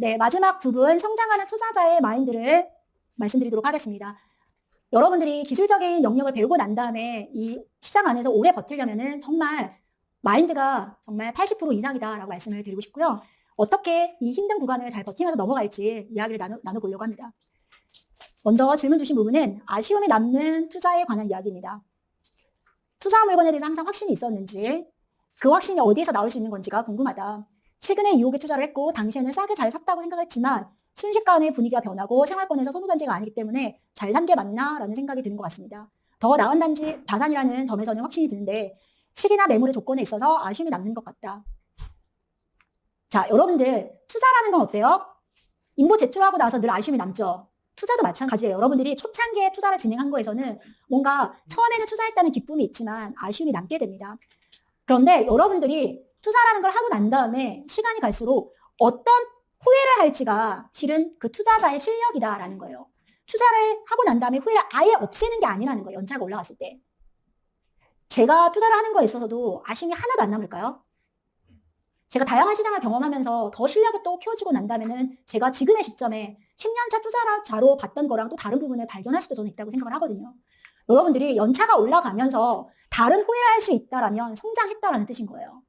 네, 마지막 부분 성장하는 투자자의 마인드를 말씀드리도록 하겠습니다. 여러분들이 기술적인 영역을 배우고 난 다음에 이 시장 안에서 오래 버티려면은 정말 마인드가 정말 80% 이상이다라고 말씀을 드리고 싶고요. 어떻게 이 힘든 구간을 잘 버티면서 넘어갈지 이야기를 나눠보려고 합니다. 먼저 질문 주신 부분은 아쉬움이 남는 투자에 관한 이야기입니다. 투자 물건에 대해서 항상 확신이 있었는지, 그 확신이 어디에서 나올 수 있는 건지가 궁금하다. 최근에 유혹에 투자를 했고 당시에는 싸게 잘 샀다고 생각했지만 순식간에 분위기가 변하고 생활권에서 선호단지가 아니기 때문에 잘 산 게 맞나? 라는 생각이 드는 것 같습니다. 더 나은 단지 자산이라는 점에서는 확신이 드는데 시기나 매물의 조건에 있어서 아쉬움이 남는 것 같다. 자, 여러분들 투자라는 건 어때요? 인보 제출하고 나서 늘 아쉬움이 남죠. 투자도 마찬가지예요. 여러분들이 초창기에 투자를 진행한 거에서는 뭔가 처음에는 투자했다는 기쁨이 있지만 아쉬움이 남게 됩니다. 그런데 여러분들이 투자라는 걸 하고 난 다음에 시간이 갈수록 어떤 후회를 할지가 실은 그 투자자의 실력이다라는 거예요. 투자를 하고 난 다음에 후회를 아예 없애는 게 아니라는 거예요. 연차가 올라갔을 때. 제가 투자를 하는 거에 있어서도 아쉬움이 하나도 안 남을까요? 제가 다양한 시장을 경험하면서 더 실력이 또 키워지고 난 다음에는 제가 지금의 시점에 10년차 투자자로 봤던 거랑 또 다른 부분을 발견할 수도 저는 있다고 생각을 하거든요. 여러분들이 연차가 올라가면서 다른 후회할 수 있다라면 성장했다라는 뜻인 거예요.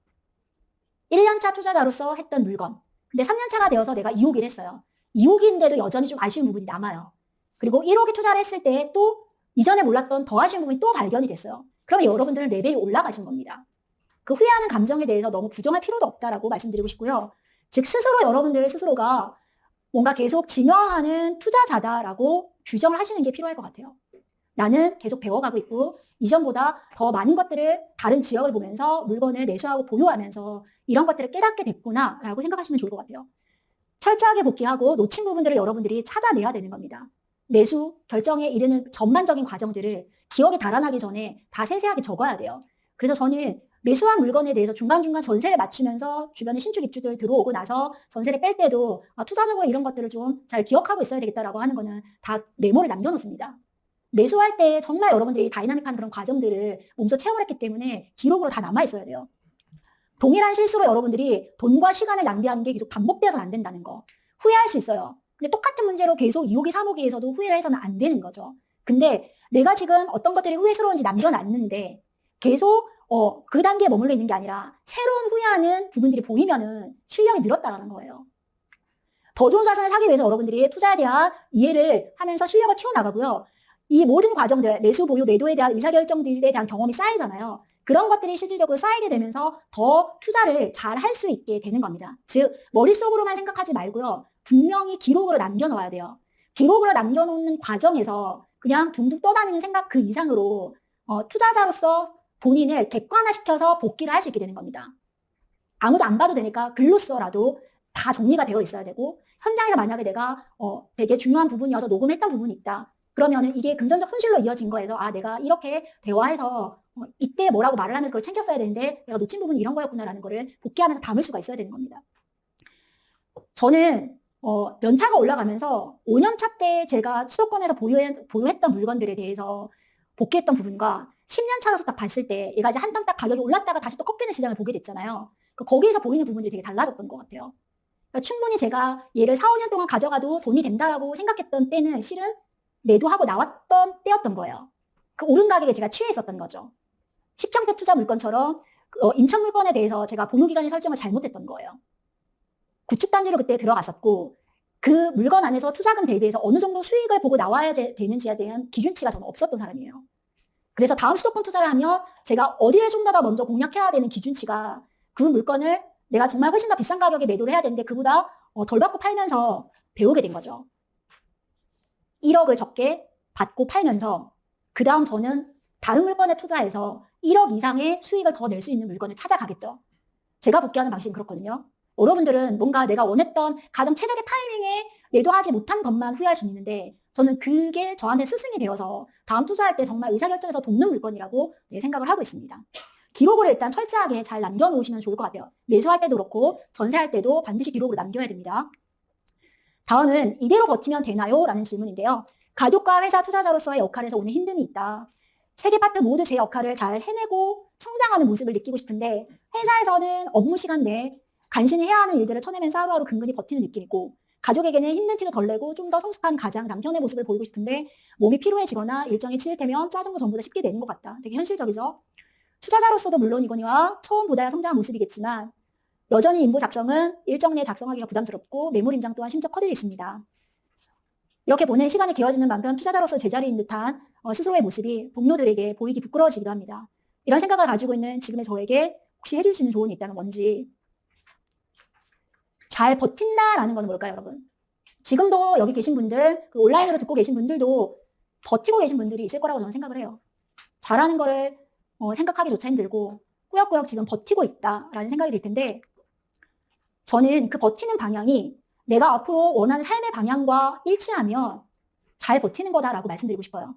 1년차 투자자로서 했던 물건. 근데 3년차가 되어서 내가 2호기를 했어요. 2호기인데도 여전히 좀 아쉬운 부분이 남아요. 그리고 1호기 투자를 했을 때 또 이전에 몰랐던 더 아쉬운 부분이 또 발견이 됐어요. 그러면 여러분들은 레벨이 올라가신 겁니다. 그 후회하는 감정에 대해서 너무 부정할 필요도 없다라고 말씀드리고 싶고요. 즉 스스로 여러분들 스스로가 뭔가 계속 진화하는 투자자다라고 규정을 하시는 게 필요할 것 같아요. 나는 계속 배워가고 있고 이전보다 더 많은 것들을 다른 지역을 보면서 물건을 매수하고 보유하면서 이런 것들을 깨닫게 됐구나라고 생각하시면 좋을 것 같아요. 철저하게 복귀하고 놓친 부분들을 여러분들이 찾아내야 되는 겁니다. 매수 결정에 이르는 전반적인 과정들을 기억에 달아나기 전에 다 세세하게 적어야 돼요. 그래서 저는 매수한 물건에 대해서 중간중간 전세를 맞추면서 주변에 신축 입주들 들어오고 나서 전세를 뺄 때도 투자적으로 이런 것들을 좀 잘 기억하고 있어야 되겠다라고 하는 거는 다 메모를 남겨놓습니다. 매수할 때 정말 여러분들이 다이나믹한 그런 과정들을 몸소 체험했기 때문에 기록으로 다 남아있어야 돼요. 동일한 실수로 여러분들이 돈과 시간을 낭비하는 게 계속 반복되어서는 안 된다는 거. 후회할 수 있어요. 근데 똑같은 문제로 계속 2호기, 3호기에서도 후회를 해서는 안 되는 거죠. 근데 내가 지금 어떤 것들이 후회스러운지 남겨놨는데 계속 그 단계에 머물러 있는 게 아니라 새로운 후회하는 부분들이 보이면은 실력이 늘었다는 거예요. 더 좋은 자산을 사기 위해서 여러분들이 투자에 대한 이해를 하면서 실력을 키워나가고요. 이 모든 과정들, 매수, 보유, 매도에 대한 의사결정들에 대한 경험이 쌓이잖아요. 그런 것들이 실질적으로 쌓이게 되면서 더 투자를 잘 할 수 있게 되는 겁니다. 즉, 머릿속으로만 생각하지 말고요. 분명히 기록으로 남겨놓아야 돼요. 기록으로 남겨놓는 과정에서 그냥 둥둥 떠다니는 생각 그 이상으로 투자자로서 본인을 객관화시켜서 복귀를 할 수 있게 되는 겁니다. 아무도 안 봐도 되니까 글로써라도 다 정리가 되어 있어야 되고 현장에서 만약에 내가 되게 중요한 부분이어서 녹음했던 부분이 있다. 그러면은 이게 금전적 손실로 이어진 거에서 내가 이렇게 대화해서 이때 뭐라고 말을 하면서 그걸 챙겼어야 되는데 내가 놓친 부분이 이런 거였구나라는 거를 복귀하면서 담을 수가 있어야 되는 겁니다. 저는 연차가 올라가면서 5년차 때 제가 수도권에서 보유했던 물건들에 대해서 복귀했던 부분과 10년차로서 딱 봤을 때 얘가 이제 한 번 딱 가격이 올랐다가 다시 또 꺾이는 시장을 보게 됐잖아요. 거기에서 보이는 부분들이 되게 달라졌던 것 같아요. 그러니까 충분히 제가 얘를 4, 5년 동안 가져가도 돈이 된다라고 생각했던 때는 실은 매도하고 나왔던 때였던 거예요. 그 오른 가격에 제가 취해 있었던 거죠. 10평대 투자 물건처럼 인천 물건에 대해서 제가 보유기간의 설정을 잘못했던 거예요. 구축단지로 그때 들어갔었고 그 물건 안에서 투자금 대비해서 어느 정도 수익을 보고 나와야 되는지에 대한 기준치가 저는 없었던 사람이에요. 그래서 다음 수도권 투자를 하면 제가 어디를 좀 더 먼저 공략해야 되는 기준치가 그 물건을 내가 정말 훨씬 더 비싼 가격에 매도를 해야 되는데 그보다 덜 받고 팔면서 배우게 된 거죠. 1억을 적게 받고 팔면서 그 다음 저는 다른 물건에 투자해서 1억 이상의 수익을 더 낼 수 있는 물건을 찾아가겠죠. 제가 복귀하는 방식은 그렇거든요. 여러분들은 뭔가 내가 원했던 가장 최적의 타이밍에 매도하지 못한 것만 후회할 수 있는데 저는 그게 저한테 스승이 되어서 다음 투자할 때 정말 의사결정에서 돕는 물건이라고 생각을 하고 있습니다. 기록으로 일단 철저하게 잘 남겨놓으시면 좋을 것 같아요. 매수할 때도 그렇고 전세할 때도 반드시 기록으로 남겨야 됩니다. 다음은 이대로 버티면 되나요? 라는 질문인데요. 가족과 회사 투자자로서의 역할에서 오는 힘듦이 있다. 세 개 파트 모두 제 역할을 잘 해내고 성장하는 모습을 느끼고 싶은데 회사에서는 업무 시간 내에 간신히 해야 하는 일들을 쳐내면서 하루하루 근근히 버티는 느낌이고 가족에게는 힘든 티를 덜 내고 좀 더 성숙한 가장, 남편의 모습을 보이고 싶은데 몸이 피로해지거나 일정이 치일테면 짜증도 전보다 쉽게 내는 것 같다. 되게 현실적이죠. 투자자로서도 물론이거니와 처음보다야 성장한 모습이겠지만 여전히 인보 작성은 일정 내에 작성하기가 부담스럽고 매물 임장 또한 심적 허들이 있습니다. 이렇게 보낸 시간이 길어지는 만큼 투자자로서 제자리인 듯한 스스로의 모습이 동료들에게 보이기 부끄러워지기도 합니다. 이런 생각을 가지고 있는 지금의 저에게 혹시 해줄 수 있는 조언이 있다면 뭔지. 잘 버틴다라는 건 뭘까요, 여러분? 지금도 여기 계신 분들, 그 온라인으로 듣고 계신 분들도 버티고 계신 분들이 있을 거라고 저는 생각을 해요. 잘하는 거를 생각하기조차 힘들고 꾸역꾸역 지금 버티고 있다라는 생각이 들 텐데 저는 그 버티는 방향이 내가 앞으로 원하는 삶의 방향과 일치하면 잘 버티는 거다라고 말씀드리고 싶어요.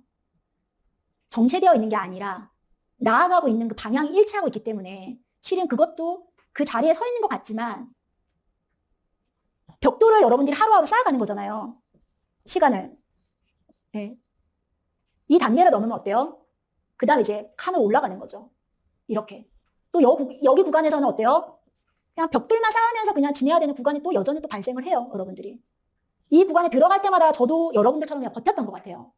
정체되어 있는 게 아니라 나아가고 있는 그 방향이 일치하고 있기 때문에 실은 그것도 그 자리에 서 있는 것 같지만 벽돌을 여러분들이 하루하루 쌓아가는 거잖아요. 시간을. 네. 이 단계를 넘으면 어때요? 그 다음 이제 칸을 올라가는 거죠. 이렇게. 또 여기 구간에서는 어때요? 그냥 벽돌만 쌓으면서 그냥 지내야 되는 구간이 또 여전히 또 발생을 해요. 여러분들이. 이 구간에 들어갈 때마다 저도 여러분들처럼 그냥 버텼던 것 같아요.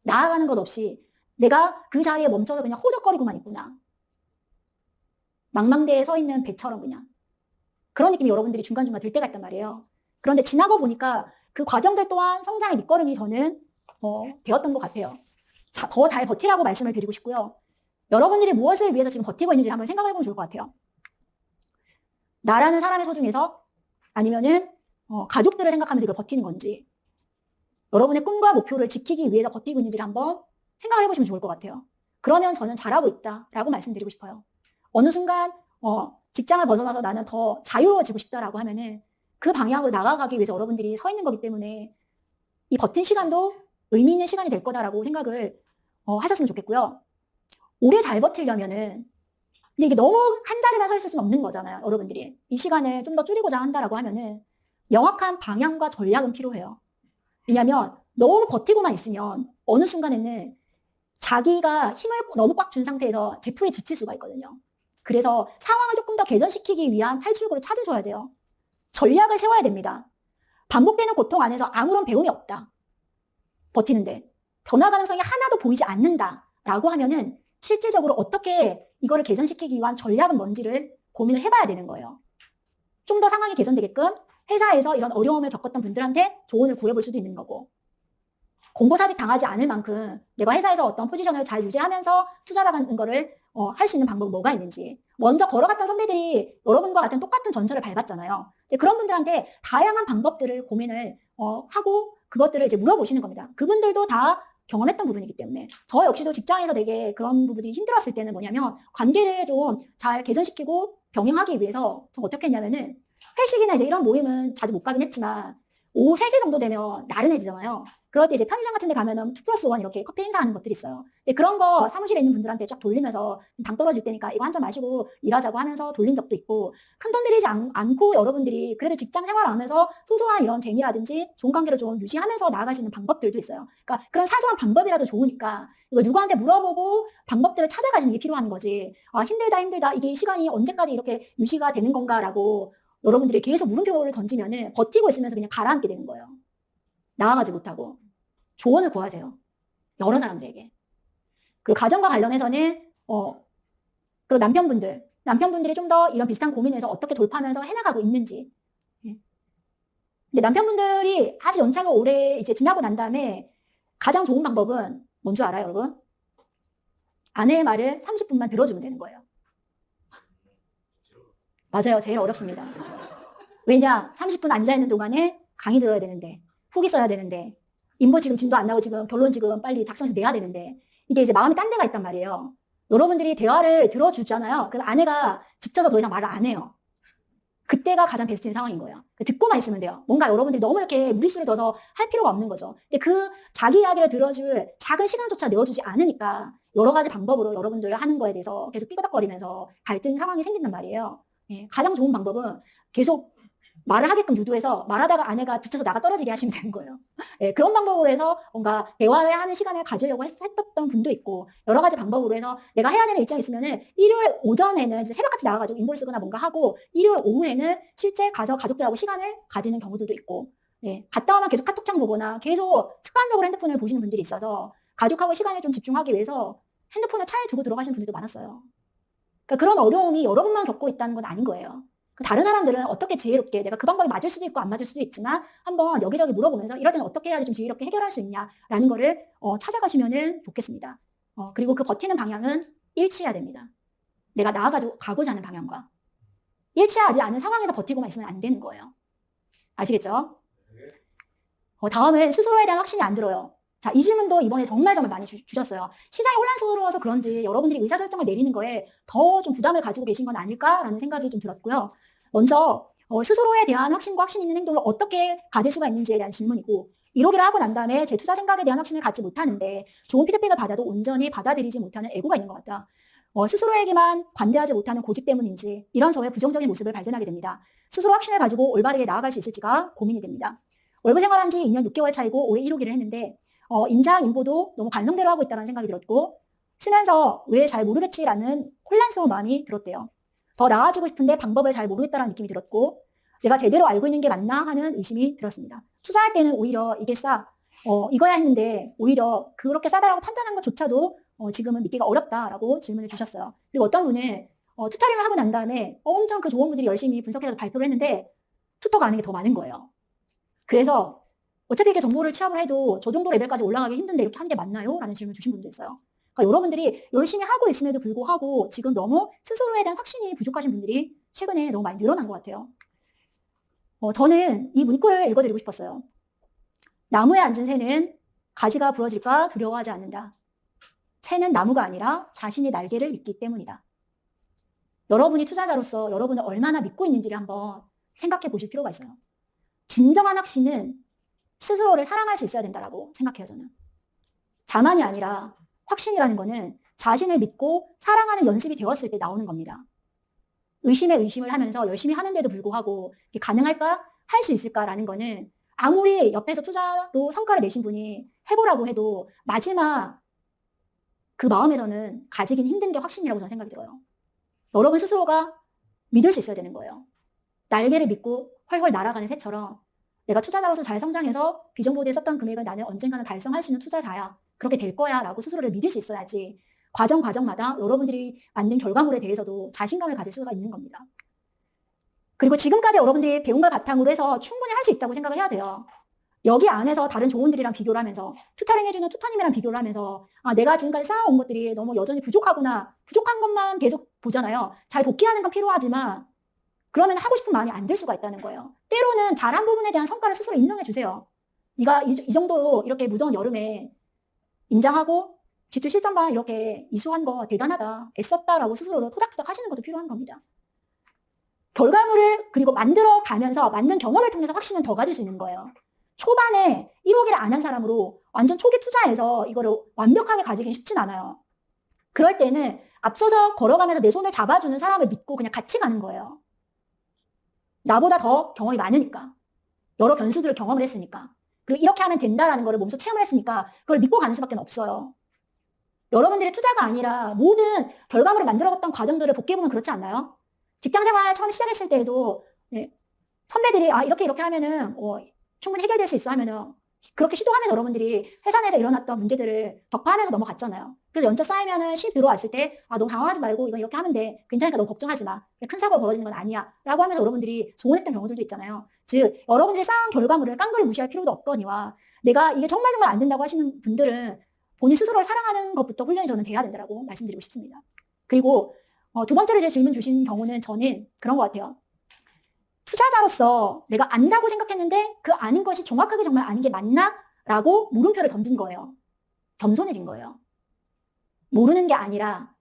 나아가는 것 없이 내가 그 자리에 멈춰서 그냥 호적거리고만 있구나. 망망대에 서 있는 배처럼 그냥. 그런 느낌이 여러분들이 중간중간 들 때가 있단 말이에요. 그런데 지나고 보니까 그 과정들 또한 성장의 밑거름이 저는 되었던 것 같아요. 더 잘 버티라고 말씀을 드리고 싶고요. 여러분들이 무엇을 위해서 지금 버티고 있는지 한번 생각해 보면 좋을 것 같아요. 나라는 사람의 소중해서 아니면은 가족들을 생각하면서 이걸 버티는 건지 여러분의 꿈과 목표를 지키기 위해서 버티고 있는지를 한번 생각을 해보시면 좋을 것 같아요. 그러면 저는 잘하고 있다라고 말씀드리고 싶어요. 어느 순간 직장을 벗어나서 나는 더 자유로워지고 싶다라고 하면은 그 방향으로 나아가기 위해서 여러분들이 서 있는 거기 때문에 이 버틴 시간도 의미 있는 시간이 될 거다라고 생각을 하셨으면 좋겠고요. 오래 잘 버티려면은 근데 이게 너무 한 자리만 서 있을 수는 없는 거잖아요. 여러분들이 이 시간을 좀 더 줄이고자 한다라고 하면은 명확한 방향과 전략은 필요해요. 왜냐하면 너무 버티고만 있으면 어느 순간에는 자기가 힘을 너무 꽉 준 상태에서 제풀에 지칠 수가 있거든요. 그래서 상황을 조금 더 개선시키기 위한 탈출구를 찾으셔야 돼요. 전략을 세워야 됩니다. 반복되는 고통 안에서 아무런 배움이 없다. 버티는데 변화 가능성이 하나도 보이지 않는다라고 하면은 실질적으로 어떻게 이거를 개선시키기 위한 전략은 뭔지를 고민을 해봐야 되는 거예요. 좀 더 상황이 개선되게끔 회사에서 이런 어려움을 겪었던 분들한테 조언을 구해볼 수도 있는 거고 공고사직 당하지 않을 만큼 내가 회사에서 어떤 포지션을 잘 유지하면서 투자라는 거를 할 수 있는 방법은 뭐가 있는지 먼저 걸어갔던 선배들이 여러분과 같은 똑같은 전철을 밟았잖아요. 그런 분들한테 다양한 방법들을 고민을 하고 그것들을 이제 물어보시는 겁니다. 그분들도 다 경험했던 부분이기 때문에 저 역시도 직장에서 되게 그런 부분이 힘들었을 때는 뭐냐면 관계를 좀 잘 개선시키고 병행하기 위해서 저 어떻게 했냐면은 회식이나 이제 이런 모임은 자주 못 가긴 했지만 오후 3시 정도 되면 나른해지잖아요. 그럴 때 이제 편의점 같은 데 가면은 2+1 이렇게 커피 행사하는 것들이 있어요. 근데 그런 거 사무실에 있는 분들한테 쫙 돌리면서 당 떨어질 때니까 이거 한 잔 마시고 일하자고 하면서 돌린 적도 있고 큰돈 들이지 않고 여러분들이 그래도 직장 생활을 하면서 소소한 이런 재미라든지 좋은 관계를 좀 유지하면서 나아갈 수 있는 방법들도 있어요. 그러니까 그런 사소한 방법이라도 좋으니까 이걸 누구한테 물어보고 방법들을 찾아가시는 게 필요한 거지. 아, 힘들다. 이게 시간이 언제까지 이렇게 유지가 되는 건가라고 여러분들이 계속 물음표를 던지면은 버티고 있으면서 그냥 가라앉게 되는 거예요. 나아가지 못하고. 조언을 구하세요. 여러 사람들에게. 그 가정과 관련해서는 그 남편분들이 좀 더 이런 비슷한 고민에서 어떻게 돌파하면서 해나가고 있는지. 예. 근데 남편분들이 아주 연차가 오래 이제 지나고 난 다음에 가장 좋은 방법은 뭔 줄 알아요, 여러분? 아내의 말을 30분만 들어주면 되는 거예요. 맞아요. 제일 어렵습니다. 왜냐? 30분 앉아있는 동안에 강의 들어야 되는데, 후기 써야 되는데, 인보 지금 진도 안 나오고 지금 결론 지금 빨리 작성해서 내야 되는데, 이게 이제 마음이 딴 데가 있단 말이에요. 여러분들이 대화를 들어주잖아요. 그럼 아내가 지쳐서 더 이상 말을 안 해요. 그때가 가장 베스트인 상황인 거예요. 듣고만 있으면 돼요. 뭔가 여러분들이 너무 이렇게 무리수를 둬서 할 필요가 없는 거죠. 근데 그 자기 이야기를 들어줄 작은 시간조차 내어주지 않으니까 여러 가지 방법으로 여러분들 하는 거에 대해서 계속 삐그덕거리면서 갈등 상황이 생긴단 말이에요. 예, 가장 좋은 방법은 계속 말을 하게끔 유도해서 말하다가 아내가 지쳐서 나가 떨어지게 하시면 되는 거예요. 예, 그런 방법으로 해서 뭔가 대화를 하는 시간을 가지려고 했었던 분도 있고 여러 가지 방법으로 해서 내가 해야 되는 일정이 있으면은 일요일 오전에는 이제 새벽같이 나와가지고 인보를 쓰거나 뭔가 하고 일요일 오후에는 실제 가서 가족들하고 시간을 가지는 경우들도 있고 네, 갔다 오면 계속 카톡창 보거나 계속 습관적으로 핸드폰을 보시는 분들이 있어서 가족하고 시간을 좀 집중하기 위해서 핸드폰을 차에 두고 들어가시는 분들도 많았어요. 그러니까 그런 어려움이 여러분만 겪고 있다는 건 아닌 거예요. 다른 사람들은 어떻게 지혜롭게, 내가 그 방법이 맞을 수도 있고 안 맞을 수도 있지만 한번 여기저기 물어보면서 이럴 때는 어떻게 해야지 좀 지혜롭게 해결할 수 있냐라는 거를 찾아가시면 좋겠습니다. 그리고 그 버티는 방향은 일치해야 됩니다. 내가 나아가고자 하는 방향과 일치하지 않은 상황에서 버티고만 있으면 안 되는 거예요. 아시겠죠? 다음은 스스로에 대한 확신이 안 들어요. 자, 이 질문도 이번에 정말 많이 주셨어요. 시장이 혼란스러워서 그런지 여러분들이 의사결정을 내리는 거에 더 좀 부담을 가지고 계신 건 아닐까라는 생각이 좀 들었고요. 먼저 스스로에 대한 확신과 확신 있는 행동을 어떻게 가질 수가 있는지에 대한 질문이고, 이러기를 하고 난 다음에 제 투자 생각에 대한 확신을 갖지 못하는데 좋은 피드백을 받아도 온전히 받아들이지 못하는 에고가 있는 것 같다. 스스로에게만 관대하지 못하는 고집 때문인지 이런 저의 부정적인 모습을 발견하게 됩니다. 스스로 확신을 가지고 올바르게 나아갈 수 있을지가 고민이 됩니다. 월급 생활한 지 2년 6개월 차이고 올해 1호기를 했는데 임장, 인보도 너무 관성대로 하고 있다는 생각이 들었고, 쓰면서 왜 잘 모르겠지라는 혼란스러운 마음이 들었대요. 더 나아지고 싶은데 방법을 잘 모르겠다는 느낌이 들었고, 내가 제대로 알고 있는 게 맞나 하는 의심이 들었습니다. 투자할 때는 오히려 이게 이거야 했는데 오히려 그렇게 싸다라고 판단한 것조차도 지금은 믿기가 어렵다라고 질문을 주셨어요. 그리고 어떤 분은 투타림을 하고 난 다음에 엄청 그 좋은 분들이 열심히 분석해서 발표를 했는데 투터가 아닌 게 더 많은 거예요. 그래서 어차피 이렇게 정보를 취합을 해도 저 정도 레벨까지 올라가기 힘든데 이렇게 하는 게 맞나요? 라는 질문 주신 분도 있어요. 그러니까 여러분들이 열심히 하고 있음에도 불구하고 지금 너무 스스로에 대한 확신이 부족하신 분들이 최근에 너무 많이 늘어난 것 같아요. 저는 이 문구를 읽어드리고 싶었어요. 나무에 앉은 새는 가지가 부러질까 두려워하지 않는다. 새는 나무가 아니라 자신의 날개를 믿기 때문이다. 여러분이 투자자로서 여러분을 얼마나 믿고 있는지를 한번 생각해 보실 필요가 있어요. 진정한 확신은 스스로를 사랑할 수 있어야 된다라고 생각해요, 저는. 자만이 아니라 확신이라는 거는 자신을 믿고 사랑하는 연습이 되었을 때 나오는 겁니다. 의심에 의심을 하면서 열심히 하는데도 불구하고 이게 가능할까? 할 수 있을까라는 거는 아무리 옆에서 투자로 성과를 내신 분이 해보라고 해도 마지막 그 마음에서는 가지긴 힘든 게 확신이라고 저는 생각이 들어요. 여러분 스스로가 믿을 수 있어야 되는 거예요. 날개를 믿고 훨훨 날아가는 새처럼 내가 투자자로서 잘 성장해서 비전보드에 썼던 금액을 나는 언젠가는 달성할 수 있는 투자자야. 그렇게 될 거야 라고 스스로를 믿을 수 있어야지 과정마다 여러분들이 만든 결과물에 대해서도 자신감을 가질 수가 있는 겁니다. 그리고 지금까지 여러분들이 배운 걸 바탕으로 해서 충분히 할 수 있다고 생각을 해야 돼요. 여기 안에서 다른 좋은들이랑 비교를 하면서 투타링 해주는 투타님이랑 비교를 하면서 내가 지금까지 쌓아온 것들이 너무 여전히 부족하구나. 부족한 것만 계속 보잖아요. 잘 복귀하는 건 필요하지만 그러면 하고 싶은 마음이 안 들 수가 있다는 거예요. 때로는 잘한 부분에 대한 성과를 스스로 인정해 주세요. 네가 이 정도로 이렇게 무더운 여름에 임장하고 지투 실전반 이렇게 이수한 거 대단하다. 애썼다라고 스스로로 토닥토닥 하시는 것도 필요한 겁니다. 결과물을 그리고 만들어 가면서 만든 경험을 통해서 확신은 더 가질 수 있는 거예요. 초반에 1호기를 안 한 사람으로 완전 초기 투자해서 이거를 완벽하게 가지긴 쉽진 않아요. 그럴 때는 앞서서 걸어가면서 내 손을 잡아주는 사람을 믿고 그냥 같이 가는 거예요. 나보다 더 경험이 많으니까. 여러 변수들을 경험을 했으니까. 그리고 이렇게 하면 된다라는 거를 몸소 체험을 했으니까 그걸 믿고 가는 수밖에 없어요. 여러분들이 투자가 아니라 모든 결과물을 만들어갔던 과정들을 복귀해보면 그렇지 않나요? 직장생활 처음 시작했을 때에도 선배들이 이렇게 하면은 충분히 해결될 수 있어 하면은 그렇게 시도하면 여러분들이 회사 내에서 일어났던 문제들을 격파하면서 넘어갔잖아요. 그래서 연차 쌓이면은 시 들어왔을 때 너무 당황하지 말고 이건 이렇게 하면 돼. 괜찮으니까 너무 걱정하지 마. 큰 사고가 벌어지는 건 아니야. 라고 하면서 여러분들이 조언했던 경우들도 있잖아요. 즉 여러분들이 쌓은 결과물을 깡그리 무시할 필요도 없거니와 내가 이게 정말 안 된다고 하시는 분들은 본인 스스로를 사랑하는 것부터 훈련이 저는 돼야 된다고 말씀드리고 싶습니다. 그리고 두 번째로 제 질문 주신 경우는 저는 그런 것 같아요. 투자자로서 내가 안다고 생각했는데 그 아는 것이 정확하게 정말 아는 게 맞나? 라고 물음표를 던진 거예요. 겸손해진 거예요. 모르는 게 아니라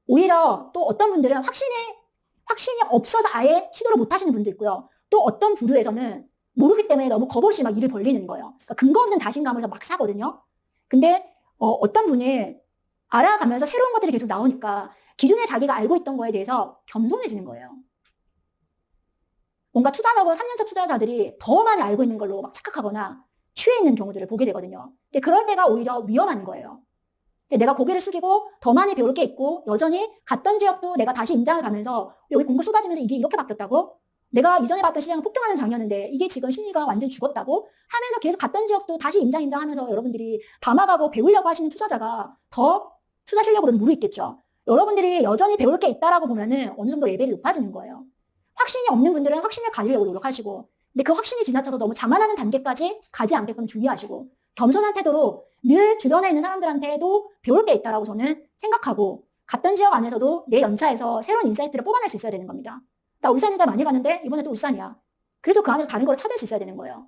오히려 또 어떤 분들은 확신이 없어서 아예 시도를 못 하시는 분도 있고요. 또 어떤 부류에서는 모르기 때문에 너무 겁없이 막 일을 벌리는 거예요. 그러니까 근거 없는 자신감을 막 사거든요. 근데 어떤 분이 알아가면서 새로운 것들이 계속 나오니까 기존에 자기가 알고 있던 거에 대해서 겸손해지는 거예요. 뭔가 투자하고 3년차 투자자들이 더 많이 알고 있는 걸로 막 착각하거나 취해 있는 경우들을 보게 되거든요. 근데 그럴 때가 오히려 위험한 거예요. 내가 고개를 숙이고 더 많이 배울 게 있고 여전히 갔던 지역도 내가 다시 임장을 가면서 여기 공급 쏟아지면서 이게 이렇게 바뀌었다고? 내가 이전에 봤던 시장은 폭등하는 장이었는데 이게 지금 심리가 완전히 죽었다고 하면서 계속 갔던 지역도 다시 임장임장하면서 여러분들이 담아가고 배우려고 하시는 투자자가 더 투자 실력으로는 무르익겠죠. 여러분들이 여전히 배울 게 있다라고 보면은 어느 정도 레벨이 높아지는 거예요. 확신이 없는 분들은 확신을 가지려고 노력하시고, 근데 그 확신이 지나쳐서 너무 자만하는 단계까지 가지 않게끔 주의하시고, 겸손한 태도로 늘 주변에 있는 사람들한테도 배울 게 있다라고 저는 생각하고, 갔던 지역 안에서도 내 연차에서 새로운 인사이트를 뽑아낼 수 있어야 되는 겁니다. 나 울산 이사 많이 갔는데 이번에 또 울산이야. 그래도 그 안에서 다른 걸 찾을 수 있어야 되는 거예요.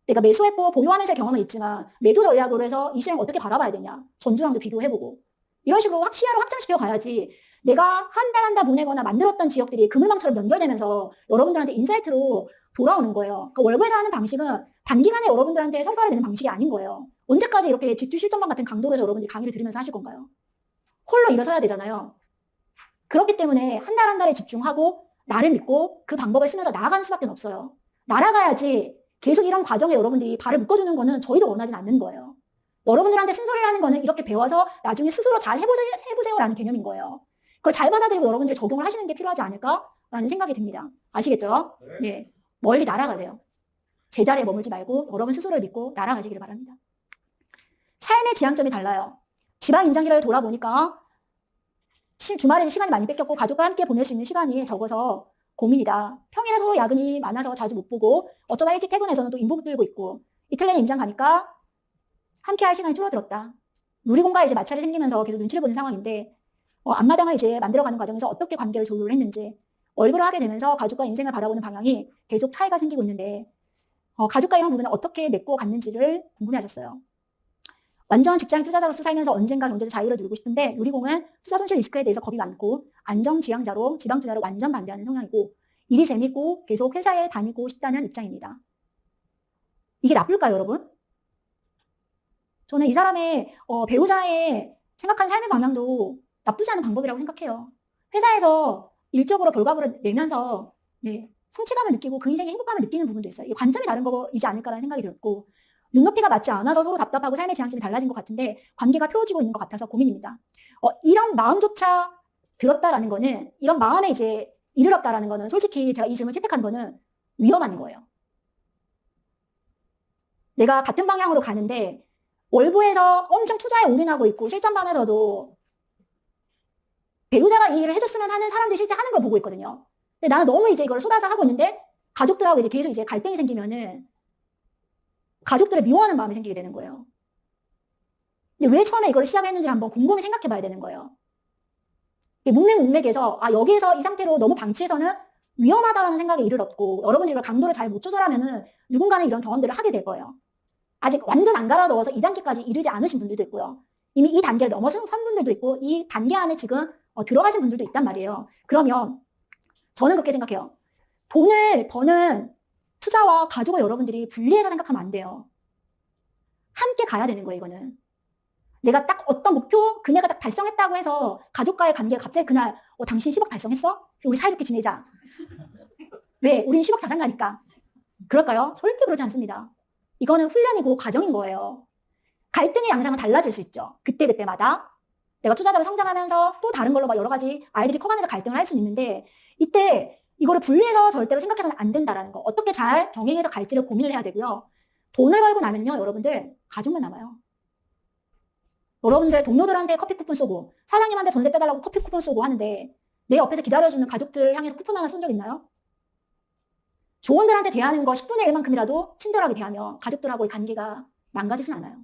내가 매수했고 보유하면서 경험은 있지만 매도 전략으로 해서 이 시장 어떻게 바라봐야 되냐. 전주랑도 비교해보고. 이런 식으로 시야를 확장시켜 가야지 내가 한 달 한 달 보내거나 만들었던 지역들이 그물망처럼 연결되면서 여러분들한테 인사이트로 돌아오는 거예요. 그러니까 월부에서 하는 방식은 단기간에 여러분들한테 성과를 내는 방식이 아닌 거예요. 언제까지 이렇게 직주 실전방 같은 강도로 해서 여러분들이 강의를 들으면서 하실 건가요? 홀로 일어서야 되잖아요. 그렇기 때문에 한 달 한 달에 집중하고 나를 믿고 그 방법을 쓰면서 나아가는 수밖에 없어요. 날아가야지 계속 이런 과정에 여러분들이 발을 묶어주는 거는 저희도 원하진 않는 거예요. 여러분들한테 쓴소리를 하는 거는 이렇게 배워서 나중에 스스로 잘 해보세요라는 개념인 거예요. 그걸 잘 받아들이고 여러분들이 적용을 하시는 게 필요하지 않을까라는 생각이 듭니다. 아시겠죠? 네. 멀리 날아가세요. 제자리에 머물지 말고 여러분 스스로를 믿고 날아가시기를 바랍니다. 삶의 지향점이 달라요. 지방 임장기를 돌아보니까 주말에 시간이 많이 뺏겼고 가족과 함께 보낼 수 있는 시간이 적어서 고민이다. 평일에 서로 야근이 많아서 자주 못 보고 어쩌다 일찍 퇴근해서는 또 인부 붙들고 있고 이틀 내내 임장 가니까 함께 할 시간이 줄어들었다. 누리공과에 이제 마찰이 생기면서 계속 눈치를 보는 상황인데 앞마당을 이제 만들어가는 과정에서 어떻게 관계를 조율을 했는지 월부를 하게 되면서 가족과 인생을 바라보는 방향이 계속 차이가 생기고 있는데 가족과 이런 부분을 어떻게 메꿔 갔는지를 궁금해하셨어요. 완전 직장 투자자로서 살면서 언젠가 경제적 자유를 누리고 싶은데 누리공은 투자 손실 리스크에 대해서 겁이 많고 안정지향자로 지방 투자를 완전 반대하는 성향이고 일이 재밌고 계속 회사에 다니고 싶다는 입장입니다. 이게 나쁠까요, 여러분? 저는 이 사람의 배우자의 생각하는 삶의 방향도 나쁘지 않은 방법이라고 생각해요. 회사에서 일적으로 결과물을 내면서 성취감을 느끼고 그 인생의 행복감을 느끼는 부분도 있어요. 이게 관점이 다른 거이지 않을까라는 생각이 들었고 눈높이가 맞지 않아서 서로 답답하고 삶의 지향점이 달라진 것 같은데 관계가 틀어지고 있는 것 같아서 고민입니다. 이런 마음조차 들었다라는 거는 이런 마음에 이제 이르렀다라는 거는 솔직히 제가 이 질문을 채택한 거는 위험한 거예요. 내가 같은 방향으로 가는데 월부에서 엄청 투자에 올인하고 있고 실전반에서도 배우자가 이 일을 해줬으면 하는 사람들이 실제 하는 걸 보고 있거든요. 근데 나는 너무 이제 이걸 쏟아서 하고 있는데 가족들하고 이제 계속 이제 갈등이 생기면은 가족들을 미워하는 마음이 생기게 되는 거예요. 근데 왜 처음에 이걸 시작했는지 한번 곰곰이 생각해 봐야 되는 거예요. 문맥에서 여기에서 이 상태로 너무 방치해서는 위험하다는 생각에 이르렀고 여러분이 이걸 강도를 잘 못 조절하면은 누군가는 이런 경험들을 하게 될 거예요. 아직 완전 안 갈아 넣어서 2단계까지 이르지 않으신 분들도 있고요. 이미 이 단계를 넘어선 분들도 있고 이 단계 안에 지금 들어가신 분들도 있단 말이에요. 그러면 저는 그렇게 생각해요. 돈을 버는 투자와 가족을 여러분들이 분리해서 생각하면 안 돼요. 함께 가야 되는 거예요, 이거는. 내가 딱 어떤 목표, 금액을 딱 달성했다고 해서 가족과의 관계가 갑자기 그날 당신 10억 달성했어? 우리 사이좋게 지내자. 왜? 우린 10억 자산가니까. 그럴까요? 절대 그러지 않습니다. 이거는 훈련이고 과정인 거예요. 갈등의 양상은 달라질 수 있죠. 그때마다. 내가 투자자로 성장하면서 또 다른 걸로 막 여러 가지 아이들이 커가면서 갈등을 할 수는 있는데 이때 이거를 분리해서 절대로 생각해서는 안 된다라는 거. 어떻게 잘 병행해서 갈지를 고민을 해야 되고요. 돈을 벌고 나면요. 여러분들 가족만 남아요. 여러분들 동료들한테 커피 쿠폰 쏘고 사장님한테 전세 빼달라고 커피 쿠폰 쏘고 하는데 내 옆에서 기다려주는 가족들 향해서 쿠폰 하나 쏜 적 있나요? 조언들한테 대하는 거 10분의 1만큼이라도 친절하게 대하면 가족들하고의 관계가 망가지진 않아요.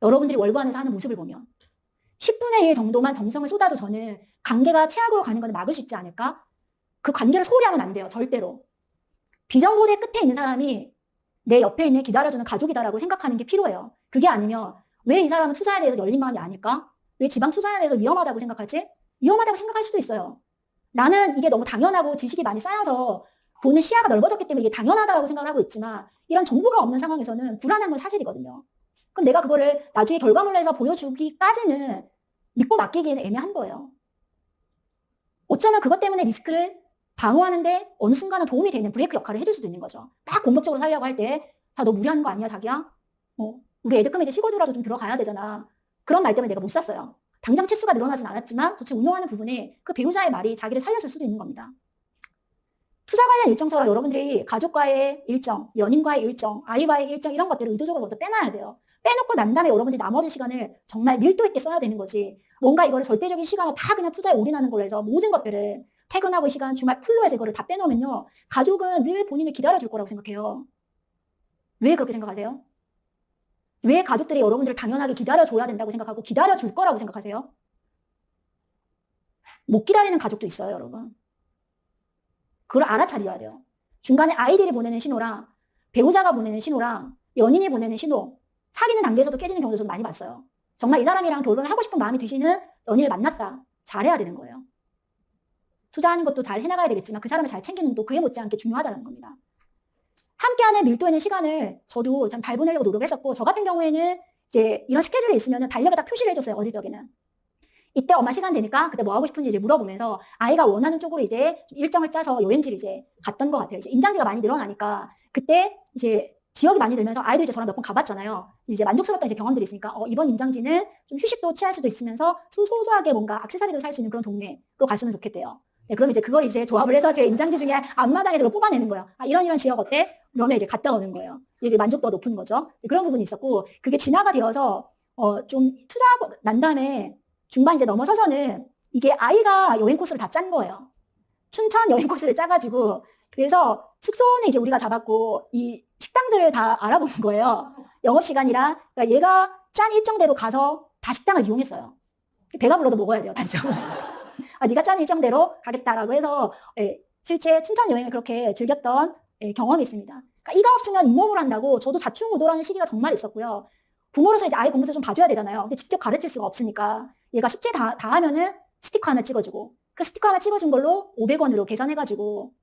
여러분들이 월부 안에서 하는 모습을 보면 10분의 1 정도만 정성을 쏟아도 저는 관계가 최악으로 가는 건 막을 수 있지 않을까? 그 관계를 소홀히 하면 안 돼요. 절대로. 비전고대 끝에 있는 사람이 내 옆에 있는 기다려주는 가족이다라고 생각하는 게 필요해요. 그게 아니면 왜 이 사람은 투자에 대해서 열린 마음이 아닐까? 왜 지방 투자에 대해서 위험하다고 생각하지? 위험하다고 생각할 수도 있어요. 나는 이게 너무 당연하고 지식이 많이 쌓여서 보는 시야가 넓어졌기 때문에 이게 당연하다고 생각을 하고 있지만 이런 정보가 없는 상황에서는 불안한 건 사실이거든요. 그럼 내가 그거를 나중에 결과물에서 보여주기까지는 믿고 맡기기에는 애매한 거예요. 어쩌면 그것 때문에 리스크를 방어하는데 어느 순간은 도움이 되는 브레이크 역할을 해줄 수도 있는 거죠. 막 공격적으로 살려고 할 때 자, 너 무리하는 거 아니야, 자기야? 우리 애드컴에 이제 실거주라도 좀 들어가야 되잖아. 그런 말 때문에 내가 못 샀어요. 당장 채수가 늘어나진 않았지만 도대체 운용하는 부분에 그 배우자의 말이 자기를 살렸을 수도 있는 겁니다. 투자 관련 일정처럼 여러분들이 가족과의 일정, 연인과의 일정, 아이와의 일정 이런 것들을 의도적으로 먼저 빼놔야 돼요. 빼놓고 난 다음에 여러분들이 나머지 시간을 정말 밀도 있게 써야 되는 거지. 뭔가 이거를 절대적인 시간을 다 그냥 투자에 올인하는 걸로 해서 모든 것들을 퇴근하고 시간, 주말 풀로 해서 이거를 다 빼놓으면요. 가족은 늘 본인을 기다려줄 거라고 생각해요. 왜 그렇게 생각하세요? 왜 가족들이 여러분들을 당연하게 기다려줘야 된다고 생각하고 기다려줄 거라고 생각하세요? 못 기다리는 가족도 있어요, 여러분. 그걸 알아차려야 돼요. 중간에 아이들이 보내는 신호랑 배우자가 보내는 신호랑 연인이 보내는 신호, 사귀는 단계에서도 깨지는 경우도 좀 많이 봤어요. 정말 이 사람이랑 결혼을 하고 싶은 마음이 드시는 연인을 만났다. 잘해야 되는 거예요. 투자하는 것도 잘 해나가야 되겠지만 그 사람을 잘 챙기는 것도 그에 못지않게 중요하다는 겁니다. 함께하는 밀도 있는 시간을 저도 참 잘 보내려고 노력했었고, 저 같은 경우에는 이제 이런 스케줄이 있으면 달력에다 표시를 해줬어요, 어릴 적에는. 이때 엄마 시간 되니까 그때 뭐 하고 싶은지 이제 물어보면서 아이가 원하는 쪽으로 이제 일정을 짜서 여행지를 이제 갔던 것 같아요. 이제 임장지가 많이 늘어나니까 그때 이제 지역이 많이 늘면서 아이도 이제 저랑 몇 번 가봤잖아요. 이제 만족스러웠던 이제 경험들이 있으니까 이번 임장지는 좀 휴식도 취할 수도 있으면서 소소하게 뭔가 액세서리도 살 수 있는 그런 동네로 갔으면 좋겠대요. 네, 그럼 이제 그걸 이제 조합을 해서 제 임장지 중에 앞마당에서 그걸 뽑아내는 거예요. 아, 이런 지역 어때? 그러면 이제 갔다 오는 거예요. 이제 만족도가 높은 거죠. 그런 부분이 있었고, 그게 진화가 되어서 좀 투자하고 난 다음에 중반 이제 넘어서서는 이게 아이가 여행 코스를 다 짠 거예요. 춘천 여행 코스를 짜가지고, 그래서 숙소는 이제 우리가 잡았고 이 식당들을 다 알아보는 거예요. 영업시간이랑. 그러니까 얘가 짠 일정대로 가서 다 식당을 이용했어요. 배가 불러도 먹어야 돼요, 단점은. 아, 네가 짠 일정대로 가겠다라고 해서 실제 춘천 여행을 그렇게 즐겼던 경험이 있습니다. 그러니까 이가 없으면 잇몸을 한다고 저도 자충우돌하는 시기가 정말 있었고요. 부모로서 이제 아이 공부도 좀 봐줘야 되잖아요. 근데 직접 가르칠 수가 없으니까 얘가 숙제 다 하면은 스티커 하나 찍어주고 그 스티커 하나 찍어준 걸로 500원으로 계산해가지고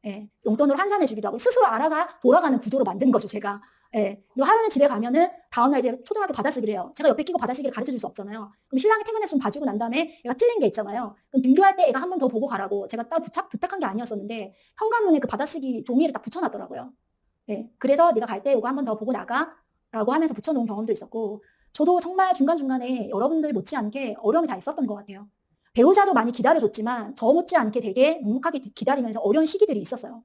용돈으로 환산해주기도 하고 스스로 알아서 돌아가는 구조로 만든 거죠, 제가. 요 하루는 집에 가면은 다음날 이제 초등학교 받아쓰기를 해요. 제가 옆에 끼고 받아쓰기를 가르쳐줄 수 없잖아요. 그럼 신랑이 퇴근해서 좀 봐주고 난 다음에 얘가 틀린 게 있잖아요. 그럼 등교할 때 애가 한 번 더 보고 가라고 제가 딱 부탁한 게 아니었었는데 현관문에 그 받아쓰기 종이를 딱 붙여놨더라고요. 그래서 네가 갈 때 이거 한 번 더 보고 나가 라고 하면서 붙여놓은 경험도 있었고, 저도 정말 중간중간에 여러분들 못지않게 어려움이 다 있었던 것 같아요. 배우자도 많이 기다려줬지만 저 못지않게 되게 묵묵하게 기다리면서 어려운 시기들이 있었어요.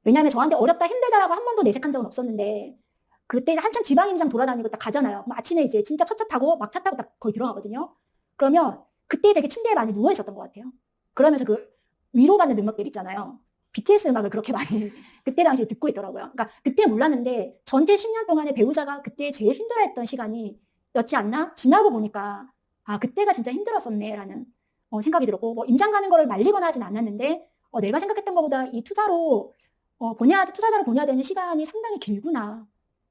왜냐하면 저한테 어렵다 힘들다라고 한 번도 내색한 적은 없었는데 그때 한참 지방임장 돌아다니고 딱 가잖아요. 그럼 아침에 이제 진짜 첫 차 타고 막 차 타고 딱 거의 들어가거든요. 그러면 그때 되게 침대에 많이 누워 있었던 것 같아요. 그러면서 그 위로받는 음악들 있잖아요. BTS 음악을 그렇게 많이 그때 당시에 듣고 있더라고요. 그러니까 그때 몰랐는데 전체 10년 동안에 배우자가 그때 제일 힘들어했던 시간이 였지 않나? 지나고 보니까 아, 그때가 진짜 힘들었었네라는 생각이 들었고, 뭐 임장 가는 거를 말리거나 하진 않았는데 내가 생각했던 것보다 이 투자로 투자자로 보내야 되는 시간이 상당히 길구나.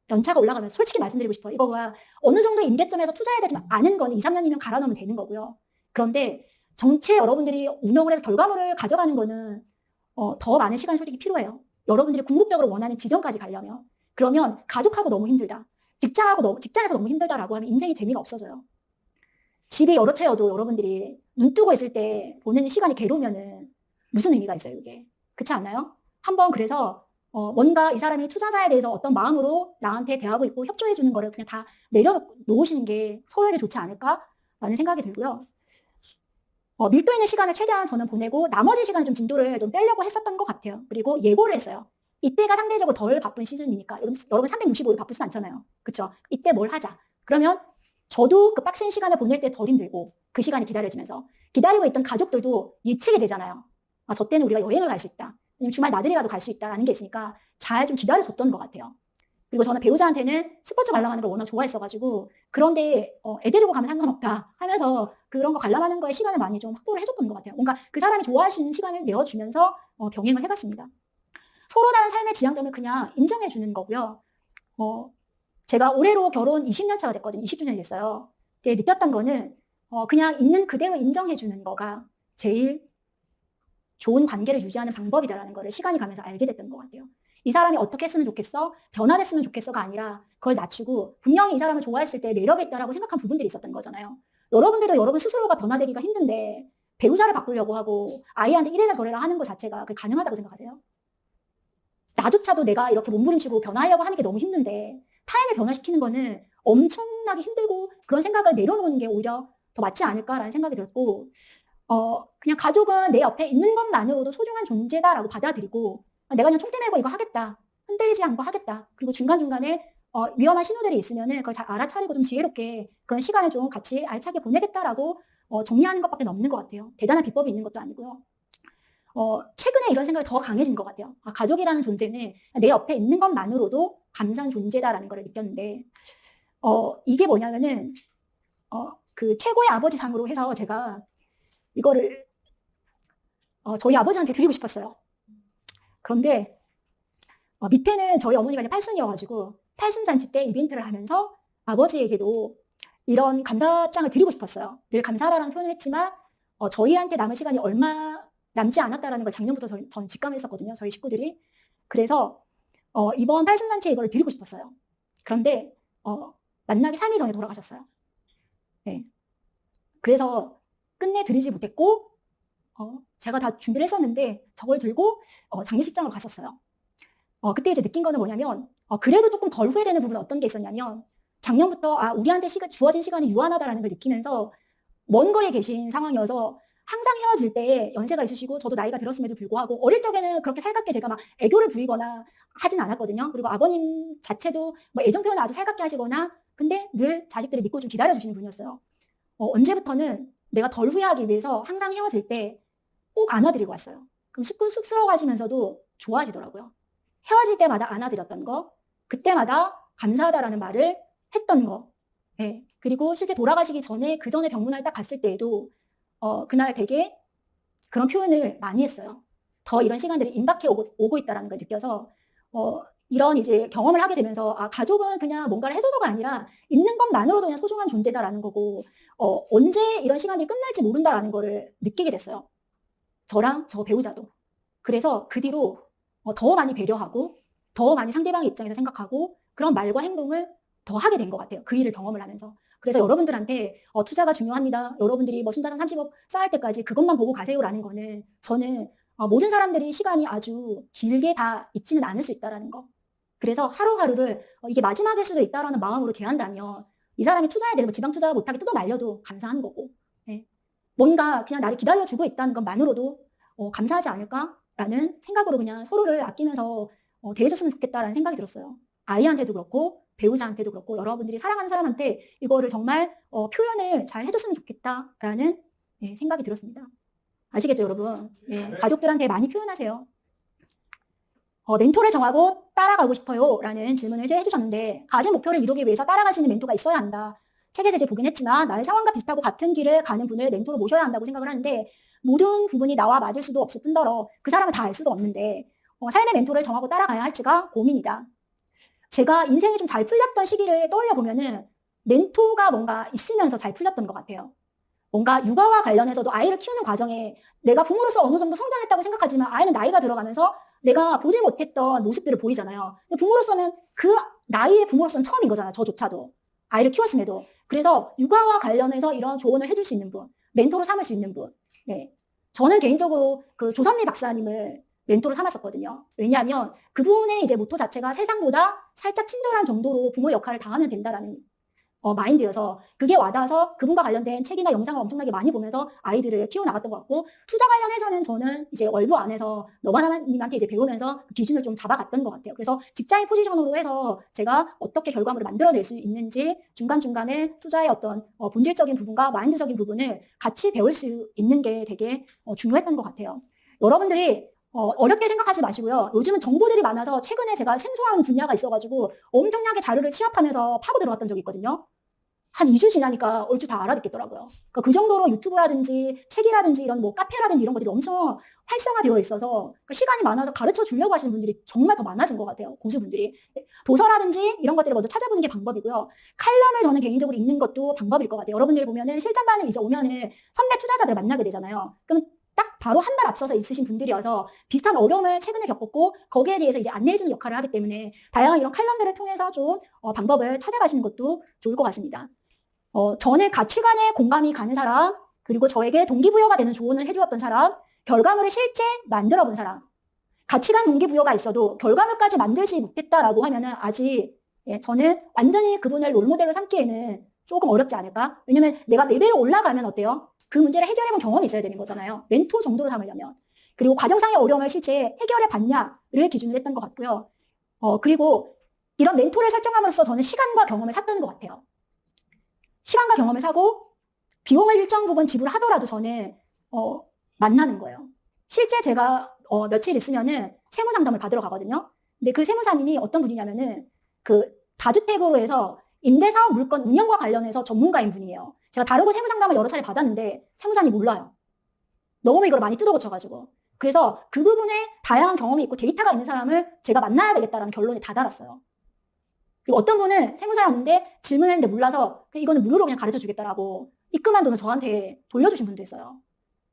연차가 올라가면서 솔직히 말씀드리고 싶어요. 이거가 어느 정도 임계점에서 투자해야 되지만 아는 건 2, 3년이면 갈아 넣으면 되는 거고요. 그런데 정체 여러분들이 운영을 해서 결과물을 가져가는 거는 더 많은 시간이 솔직히 필요해요. 여러분들이 궁극적으로 원하는 지점까지 가려면. 그러면 가족하고 너무 힘들다. 직장에서 너무 힘들다라고 하면 인생이 재미가 없어져요. 집이 여러 채여도 여러분들이 눈 뜨고 있을 때 보내는 시간이 괴로우면은 무슨 의미가 있어요, 이게. 그렇지 않나요? 한번 그래서 뭔가 이 사람이 투자자에 대해서 어떤 마음으로 나한테 대하고 있고 협조해 주는 거를 그냥 다 내려놓으시는 게 서로에게 좋지 않을까라는 생각이 들고요. 밀도 있는 시간을 최대한 저는 보내고 나머지 시간을 좀 진도를 좀 빼려고 했었던 것 같아요. 그리고 예고를 했어요. 이때가 상대적으로 덜 바쁜 시즌이니까. 여러분 365일 바쁘진 않잖아요. 그렇죠? 이때 뭘 하자. 그러면 저도 그 빡센 시간을 보낼 때 덜 힘들고 그 시간이 기다려지면서 기다리고 있던 가족들도 예측이 되잖아요. 아, 저 때는 우리가 여행을 갈 수 있다. 아니면 주말 나들이라도 갈 수 있다라는 게 있으니까 잘 좀 기다려줬던 것 같아요. 그리고 저는 배우자한테는 스포츠 관람하는 걸 워낙 좋아했어가지고 그런데 애 데리고 가면 상관없다 하면서 그런 거 관람하는 거에 시간을 많이 좀 확보를 해줬던 것 같아요. 뭔가 그 사람이 좋아할 수 있는 시간을 내어주면서 병행을 해봤습니다. 서로 다른 삶의 지향점을 그냥 인정해주는 거고요. 제가 올해로 결혼 20년 차가 됐거든요. 20주년이 됐어요. 근데 느꼈던 거는 그냥 있는 그대로 인정해주는 거가 제일 좋은 관계를 유지하는 방법이다라는 거를 시간이 가면서 알게 됐던 것 같아요. 이 사람이 어떻게 했으면 좋겠어? 변화됐으면 좋겠어가 아니라 그걸 낮추고 분명히 이 사람을 좋아했을 때 매력이 있다라고 생각한 부분들이 있었던 거잖아요. 여러분들도 여러분 스스로가 변화되기가 힘든데 배우자를 바꾸려고 하고 아이한테 이래라 저래라 하는 것 자체가 그게 가능하다고 생각하세요? 나조차도 내가 이렇게 몸부림치고 변화하려고 하는 게 너무 힘든데 타인을 변화시키는 거는 엄청나게 힘들고 그런 생각을 내려놓는 게 오히려 더 맞지 않을까라는 생각이 들었고, 그냥 가족은 내 옆에 있는 것만으로도 소중한 존재다라고 받아들이고 내가 그냥 총대 메고 이거 하겠다. 흔들리지 않고 하겠다. 그리고 중간중간에 위험한 신호들이 있으면은 그걸 잘 알아차리고 좀 지혜롭게 그런 시간을 좀 같이 알차게 보내겠다라고 정리하는 것밖에 없는 것 같아요. 대단한 비법이 있는 것도 아니고요. 최근에 이런 생각이 더 강해진 것 같아요. 가족이라는 존재는 내 옆에 있는 것만으로도 감사한 존재다라는 걸 느꼈는데, 이게 뭐냐면은, 그 최고의 아버지 상으로 해서 제가 이거를, 저희 아버지한테 드리고 싶었어요. 그런데, 밑에는 저희 어머니가 이제 팔순이어가지고, 팔순잔치 때 이벤트를 하면서 아버지에게도 이런 감사장을 드리고 싶었어요. 늘 감사하다는 표현을 했지만, 저희한테 남은 시간이 얼마 남지 않았다라는 걸 작년부터 전 직감했었거든요. 저희 식구들이. 그래서 이번 팔순잔치에 이걸 드리고 싶었어요. 그런데 만나기 3일 전에 돌아가셨어요. 네. 그래서 끝내 드리지 못했고 제가 다 준비를 했었는데 저걸 들고 장례식장을 갔었어요. 그때 이제 느낀 거는 뭐냐면 그래도 조금 덜 후회되는 부분은 어떤 게 있었냐면 작년부터 우리한테 주어진 시간이 유한하다라는 걸 느끼면서 먼 거리에 계신 상황이어서 항상 헤어질 때 연세가 있으시고 저도 나이가 들었음에도 불구하고 어릴 적에는 그렇게 살갑게 제가 막 애교를 부리거나 하진 않았거든요. 그리고 아버님 자체도 뭐 애정 표현을 아주 살갑게 하시거나 근데 늘 자식들이 믿고 좀 기다려주시는 분이었어요. 언제부터는 내가 덜 후회하기 위해서 항상 헤어질 때 꼭 안아드리고 왔어요. 그럼 쑥스러워 하시면서도 좋아하시더라고요. 헤어질 때마다 안아드렸던 거, 그때마다 감사하다라는 말을 했던 거. 네. 그리고 실제 돌아가시기 전에 그 전에 병문안 딱 갔을 때에도 그날 되게 그런 표현을 많이 했어요. 더 이런 시간들이 임박해 오고 있다는 걸 느껴서 이런 이제 경험을 하게 되면서 가족은 그냥 뭔가를 해줘서가 아니라 있는 것만으로도 그냥 소중한 존재다라는 거고 언제 이런 시간이 끝날지 모른다라는 거를 느끼게 됐어요. 저랑 저 배우자도. 그래서 그 뒤로 더 많이 배려하고 더 많이 상대방의 입장에서 생각하고 그런 말과 행동을 더 하게 된 것 같아요. 그 일을 경험을 하면서. 그래서 여러분들한테 투자가 중요합니다. 여러분들이 뭐 순자산 30억 쌓을 때까지 그것만 보고 가세요라는 거는 저는 모든 사람들이 시간이 아주 길게 다 있지는 않을 수 있다는 거. 그래서 하루하루를 이게 마지막일 수도 있다라는 마음으로 대한다면 이 사람이 투자해야 되는 뭐 지방 투자 못하게 뜯어 말려도 감사한 거고 네. 뭔가 그냥 나를 기다려주고 있다는 것만으로도 감사하지 않을까라는 생각으로 그냥 서로를 아끼면서 대해줬으면 좋겠다라는 생각이 들었어요. 아이한테도 그렇고 배우자한테도 그렇고 여러분들이 사랑하는 사람한테 이거를 정말 표현을 잘 해줬으면 좋겠다라는 생각이 들었습니다. 아시겠죠, 여러분? 가족들한테 많이 표현하세요. 멘토를 정하고 따라가고 싶어요 라는 질문을 해주셨는데 가진 목표를 이루기 위해서 따라가시는 멘토가 있어야 한다. 책에서 이제 보긴 했지만 나의 상황과 비슷하고 같은 길을 가는 분을 멘토로 모셔야 한다고 생각을 하는데 모든 부분이 나와 맞을 수도 없을 뿐더러 그 사람을 다 알 수도 없는데 삶의 멘토를 정하고 따라가야 할지가 고민이다. 제가 인생이 좀 잘 풀렸던 시기를 떠올려 보면은 멘토가 뭔가 있으면서 잘 풀렸던 것 같아요. 뭔가 육아와 관련해서도 아이를 키우는 과정에 내가 부모로서 어느 정도 성장했다고 생각하지만 아이는 나이가 들어가면서 내가 보지 못했던 모습들을 보이잖아요. 근데 부모로서는 그 나이의 부모로서는 처음인 거잖아요. 저조차도. 아이를 키웠음에도. 그래서 육아와 관련해서 이런 조언을 해줄 수 있는 분, 멘토로 삼을 수 있는 분. 네. 저는 개인적으로 그 조선미 박사님을 멘토로 삼았었거든요. 왜냐하면 그분의 이제 모토 자체가 세상보다 살짝 친절한 정도로 부모 역할을 다하면 된다라는 마인드여서 그게 와닿아서 그분과 관련된 책이나 영상을 엄청나게 많이 보면서 아이들을 키워나갔던 것 같고 투자 관련해서는 저는 이제 월부 안에서 너바나님한테 이제 배우면서 그 기준을 좀 잡아갔던 것 같아요. 그래서 직장인 포지션으로 해서 제가 어떻게 결과물을 만들어낼 수 있는지 중간중간에 투자의 어떤 본질적인 부분과 마인드적인 부분을 같이 배울 수 있는 게 되게 중요했던 것 같아요. 여러분들이 어렵게 생각하지 마시고요. 요즘은 정보들이 많아서 최근에 제가 생소한 분야가 있어가지고 엄청나게 자료를 취합하면서 파고 들어갔던 적이 있거든요. 한 2주 지나니까 얼추 다 알아듣겠더라고요. 그러니까 그 정도로 유튜브라든지 책이라든지 이런 뭐 카페라든지 이런 것들이 엄청 활성화되어 있어서 그러니까 시간이 많아서 가르쳐 주려고 하시는 분들이 정말 더 많아진 것 같아요. 고수분들이. 도서라든지 이런 것들을 먼저 찾아보는 게 방법이고요. 칼럼을 저는 개인적으로 읽는 것도 방법일 것 같아요. 여러분들이 보면은 실전반을 이제 오면은 선배 투자자들을 만나게 되잖아요. 그럼 딱 바로 한 발 앞서서 있으신 분들이어서 비슷한 어려움을 최근에 겪었고 거기에 대해서 이제 안내해주는 역할을 하기 때문에 다양한 이런 칼럼들을 통해서 좀 방법을 찾아가시는 것도 좋을 것 같습니다. 저는 가치관에 공감이 가는 사람, 그리고 저에게 동기부여가 되는 조언을 해주었던 사람, 결과물을 실제 만들어 본 사람. 가치관 동기부여가 있어도 결과물까지 만들지 못했다라고 하면은 아직 저는 완전히 그분을 롤모델로 삼기에는 조금 어렵지 않을까? 왜냐면 내가 레벨이 올라가면 어때요? 그 문제를 해결해본 경험이 있어야 되는 거잖아요. 멘토 정도로 삼으려면. 그리고 과정상의 어려움을 실제 해결해 봤냐를 기준으로 했던 것 같고요. 그리고 이런 멘토를 설정함으로써 저는 시간과 경험을 샀던 것 같아요. 시간과 경험을 사고 비용을 일정 부분 지불하더라도 저는 만나는 거예요. 실제 제가 며칠 있으면은 세무 상담을 받으러 가거든요. 근데 그 세무사님이 어떤 분이냐면은 그 다주택으로 해서 임대사업 물건 운영과 관련해서 전문가인 분이에요. 제가 다르고 세무 상담을 여러 차례 받았는데 세무사님 몰라요. 너무 이걸 많이 뜯어고쳐가지고. 그래서 그 부분에 다양한 경험이 있고 데이터가 있는 사람을 제가 만나야 되겠다라는 결론에 다다랐어요. 그리고 어떤 분은 세무사였는데 질문했는데 몰라서 이거는 무료로 그냥 가르쳐 주겠다라고 입금한 돈을 저한테 돌려주신 분도 있어요.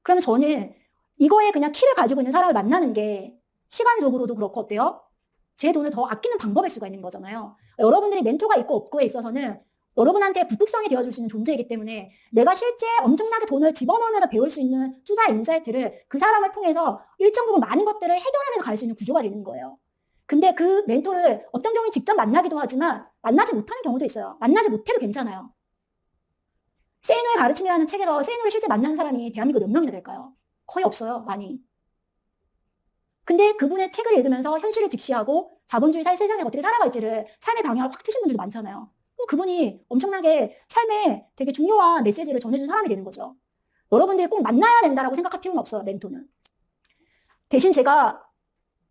그러면 저는 이거에 그냥 키를 가지고 있는 사람을 만나는 게 시간적으로도 그렇고 어때요? 제 돈을 더 아끼는 방법일 수가 있는 거잖아요. 여러분들이 멘토가 있고 없고에 있어서는 여러분한테 북극성이 되어줄 수 있는 존재이기 때문에 내가 실제 엄청나게 돈을 집어넣으면서 배울 수 있는 투자 인사이트를 그 사람을 통해서 일정 부분 많은 것들을 해결하면서 갈 수 있는 구조가 되는 거예요. 근데 그 멘토를 어떤 경우에 직접 만나기도 하지만 만나지 못하는 경우도 있어요. 만나지 못해도 괜찮아요. 세이노의 가르침이라는 책에서 세이노를 실제 만난 사람이 대한민국에 몇 명이나 될까요? 거의 없어요. 많이. 근데 그분의 책을 읽으면서 현실을 직시하고 자본주의 사회 세상에 어떻게 살아갈지를 삶의 방향을 확 트신 분들도 많잖아요. 그분이 엄청나게 삶에 되게 중요한 메시지를 전해준 사람이 되는 거죠. 여러분들이 꼭 만나야 된다고 생각할 필요는 없어요. 멘토는. 대신 제가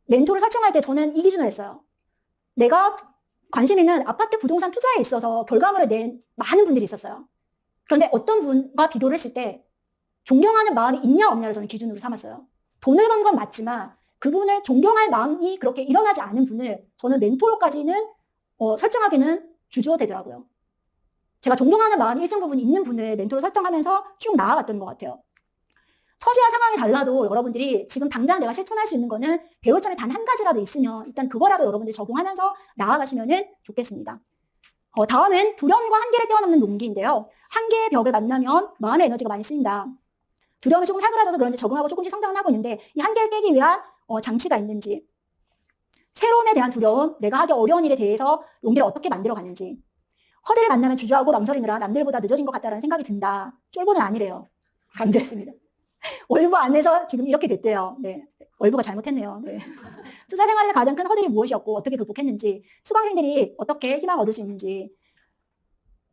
멘토를 설정할 때 저는 이 기준을 했어요. 내가 관심 있는 아파트 부동산 투자에 있어서 결과물을 낸 많은 분들이 있었어요. 그런데 어떤 분과 비교를 했을 때 존경하는 마음이 있냐 없냐를 저는 기준으로 삼았어요. 돈을 번 건 맞지만 그분을 존경할 마음이 그렇게 일어나지 않은 분을 저는 멘토로까지는 설정하기는 주저되더라고요. 제가 존경하는 마음이 일정 부분 있는 분을 멘토로 설정하면서 쭉 나아갔던 것 같아요. 처지와 상황이 달라도 여러분들이 지금 당장 내가 실천할 수 있는 거는 배울 점이 단 한 가지라도 있으면 일단 그거라도 여러분들이 적용하면서 나아가시면 좋겠습니다. 다음은 두려움과 한계를 뛰어넘는 용기인데요. 한계의 벽을 만나면 마음의 에너지가 많이 쓰인다. 두려움이 조금 사그라져서 그런지 적응하고 조금씩 성장을 하고 있는데 이 한계를 깨기 위한 장치가 있는지, 새로움에 대한 두려움, 내가 하기 어려운 일에 대해서 용기를 어떻게 만들어가는지, 허들을 만나면 주저하고 망설이느라 남들보다 늦어진 것 같다는 생각이 든다. 쫄보는 아니래요. 강조했습니다. 월부 안에서 지금 이렇게 됐대요. 네, 월부가 잘못했네요. 네. 투자 생활에서 가장 큰 허들이 무엇이었고 어떻게 극복했는지, 수강생들이 어떻게 희망을 얻을 수 있는지,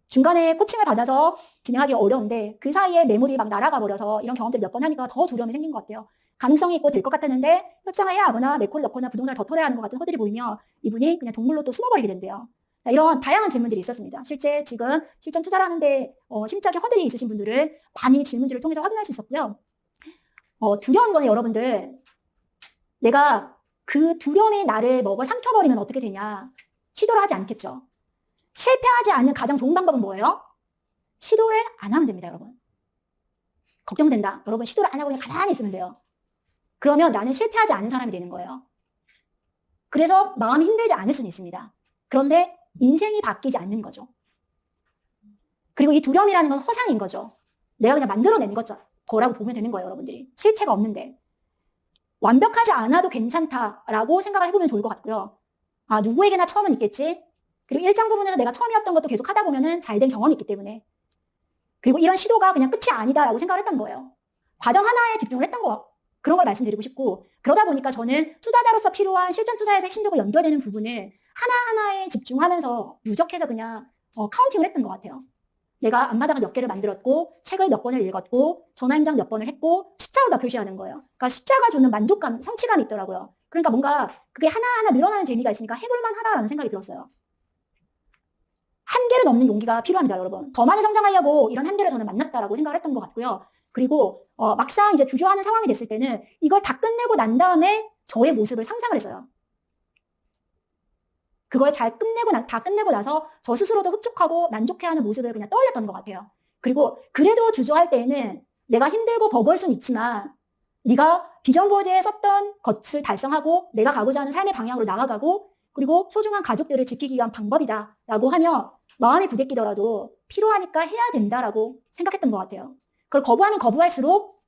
중간에 코칭을 받아서 진행하기 어려운데 그 사이에 매물이 막 날아가 버려서 이런 경험들 몇 번 하니까 더 두려움이 생긴 것 같아요. 가능성이 있고 될 것 같았는데 협상을 해야 하거나 매콜을 넣거나 부동산을 더 털어야 하는 것 같은 허들이 보이며 이분이 그냥 동물로 또 숨어버리게 된대요. 이런 다양한 질문들이 있었습니다. 실제 지금 실전 투자를 하는데 심적인 허들이 있으신 분들은 많이 질문들을 통해서 확인할 수 있었고요. 두려운 거는 여러분들, 내가 그 두려움이 나를 먹어 삼켜버리면 어떻게 되냐. 시도를 하지 않겠죠. 실패하지 않는 가장 좋은 방법은 뭐예요? 시도를 안 하면 됩니다, 여러분. 걱정된다. 여러분 시도를 안 하고 그냥 가만히 있으면 돼요. 그러면 나는 실패하지 않은 사람이 되는 거예요. 그래서 마음이 힘들지 않을 수는 있습니다. 그런데 인생이 바뀌지 않는 거죠. 그리고 이 두려움이라는 건 허상인 거죠. 내가 그냥 만들어낸 거라고 보면 되는 거예요, 여러분들이. 실체가 없는데. 완벽하지 않아도 괜찮다라고 생각을 해보면 좋을 것 같고요. 아, 누구에게나 처음은 있겠지. 그리고 일정 부분에서 내가 처음이었던 것도 계속 하다 보면은 잘된 경험이 있기 때문에. 그리고 이런 시도가 그냥 끝이 아니다라고 생각을 했던 거예요. 과정 하나에 집중을 했던 거. 그런 걸 말씀드리고 싶고, 그러다 보니까 저는 투자자로서 필요한 실전 투자에서 핵심적으로 연결되는 부분을 하나하나에 집중하면서 누적해서 그냥 카운팅을 했던 것 같아요. 내가 앞마당을 몇 개를 만들었고, 책을 몇 권을 읽었고, 전화임장 몇 번을 했고, 숫자로 다 표시하는 거예요. 그러니까 숫자가 주는 만족감, 성취감이 있더라고요. 그러니까 뭔가 그게 하나하나 늘어나는 재미가 있으니까 해볼만 하다라는 생각이 들었어요. 한계를 넘는 용기가 필요합니다, 여러분. 더 많이 성장하려고 이런 한계를 저는 만났다라고 생각을 했던 것 같고요. 그리고 막상 이제 주저하는 상황이 됐을 때는 이걸 다 끝내고 난 다음에 저의 모습을 상상을 했어요. 그걸 다 끝내고 나서 저 스스로도 흡족하고 만족해하는 모습을 그냥 떠올렸던 것 같아요. 그리고 그래도 주저할 때에는 내가 힘들고 버거울 수는 있지만 네가 비전보드에 썼던 것을 달성하고 내가 가고자 하는 삶의 방향으로 나아가고 그리고 소중한 가족들을 지키기 위한 방법이다 라고 하며 마음이 부대끼더라도 필요하니까 해야 된다라고 생각했던 것 같아요. 그걸 거부하면 거부할수록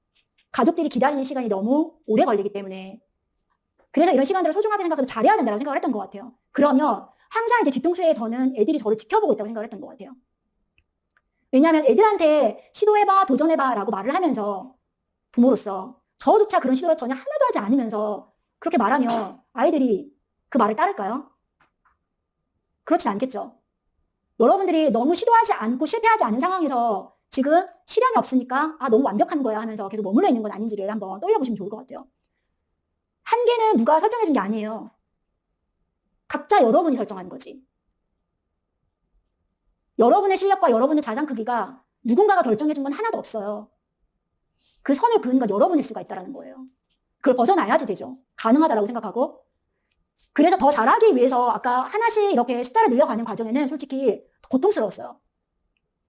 가족들이 기다리는 시간이 너무 오래 걸리기 때문에 그래서 이런 시간들을 소중하게 생각해서 잘해야 된다고 생각을 했던 것 같아요. 그러면 항상 이제 뒤통수에 저는 애들이 저를 지켜보고 있다고 생각을 했던 것 같아요. 왜냐하면 애들한테 시도해봐, 도전해봐 라고 말을 하면서 부모로서 저조차 그런 시도를 전혀 하나도 하지 않으면서 그렇게 말하면 아이들이 그 말을 따를까요? 그렇지 않겠죠. 여러분들이 너무 시도하지 않고 실패하지 않은 상황에서 지금 실현이 없으니까 너무 완벽한 거야 하면서 계속 머물러 있는 건 아닌지를 한번 떠올려보시면 좋을 것 같아요. 한계는 누가 설정해 준 게 아니에요. 각자 여러분이 설정한 거지. 여러분의 실력과 여러분의 자산 크기가 누군가가 결정해 준 건 하나도 없어요. 그 선을 그은 건 여러분일 수가 있다는 거예요. 그걸 벗어나야지 되죠. 가능하다라고 생각하고. 그래서 더 잘하기 위해서 아까 하나씩 이렇게 숫자를 늘려가는 과정에는 솔직히 고통스러웠어요.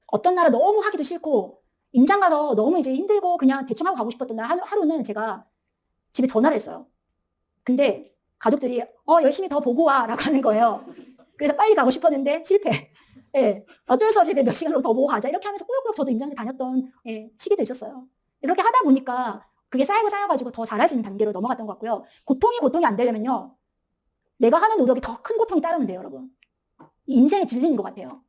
어떤 날은 너무 하기도 싫고 임장 가서 너무 이제 힘들고 그냥 대충 하고 가고 싶었던 날 하루는 제가 집에 전화를 했어요. 근데 가족들이 열심히 더 보고 와 라고 하는 거예요. 그래서 빨리 가고 싶었는데 실패. 예, 어쩔 수 없이 몇 시간으로 더 보고 가자 이렇게 하면서 꾸역꾸역 저도 임장을 다녔던 시기도 있었어요. 이렇게 하다 보니까 그게 쌓여가지고 더 잘할 수 있는 단계로 넘어갔던 것 같고요. 고통이 안 되려면요. 내가 하는 노력이 더 큰 고통이 따르면 돼요, 여러분. 인생에 질리는 것 같아요.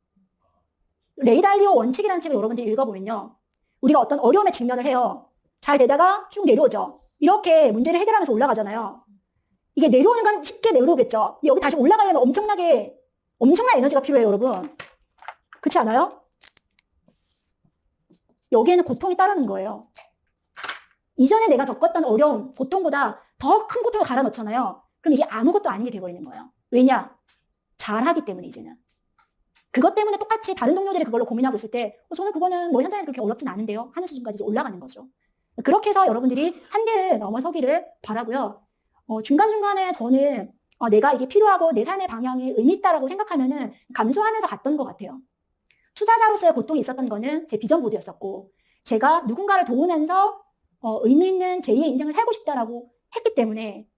레이 달리오 원칙이라는 책을 여러분들이 읽어보면요. 우리가 어떤 어려움에 직면을 해요. 잘 되다가 쭉 내려오죠. 이렇게 문제를 해결하면서 올라가잖아요. 이게 내려오는 건 쉽게 내려오겠죠. 여기 다시 올라가려면 엄청난 에너지가 필요해요, 여러분. 그렇지 않아요? 여기에는 고통이 따르는 거예요. 이전에 내가 겪었던 어려움, 고통보다 더 큰 고통을 갈아 넣잖아요. 그럼 이게 아무것도 아니게 돼버리는 거예요. 왜냐? 잘하기 때문에 이제는. 그것 때문에 똑같이 다른 동료들이 그걸로 고민하고 있을 때 저는 그거는 뭐 현장에서 그렇게 어렵진 않은데요 하는 수준까지 이제 올라가는 거죠. 그렇게 해서 여러분들이 한계를 넘어서기를 바라고요. 중간중간에 저는 내가 이게 필요하고 내 삶의 방향이 의미 있다라고 생각하면은 감수하면서 갔던 것 같아요. 투자자로서의 고통이 있었던 거는 제 비전 보드였었고 제가 누군가를 도우면서 의미 있는 제2의 인생을 살고 싶다라고 했기 때문에